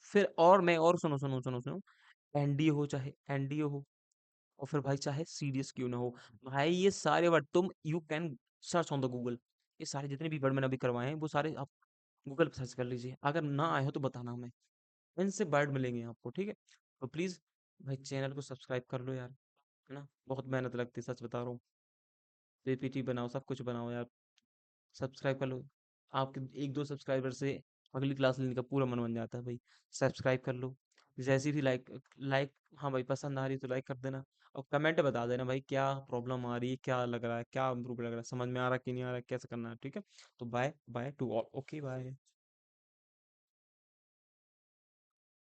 फिर और मैं और सुनो, एनडीए हो, चाहे एनडीए हो, और फिर भाई चाहे सीरियस क्यों ना हो, भाई ये सारे वर्ड तुम you can search on the Google. ये सारे जितने भी वर्ड मैंने अभी करवाए हैं वो सारे आप गूगल पे सर्च कर लीजिए, अगर ना आए हो तो बताना हमें, इनसे वर्ड मिलेंगे आपको, ठीक है। तो प्लीज़ भाई चैनल को सब्सक्राइब कर लो यार, है ना, बहुत मेहनत लगती है, सच बता रहा हूँ। पीपीटी बनाओ, सब कुछ बनाओ यार, सब्सक्राइब कर लो। आपके 1-2 सब्सक्राइबर से अगली क्लास लेने का पूरा मन बन जाता है भाई। सब्सक्राइब कर लो। जैसी भी लाइक लाइक हाँ भाई, पसंद आ रही है तो लाइक कर देना, और कमेंट बता देना भाई क्या प्रॉब्लम आ रही है, क्या लग रहा है, क्या इम्प्रूव लग रहा है, समझ में आ रहा है कि नहीं आ रहा है, कैसे करना है, ठीक है। तो bye bye to all, okay bye.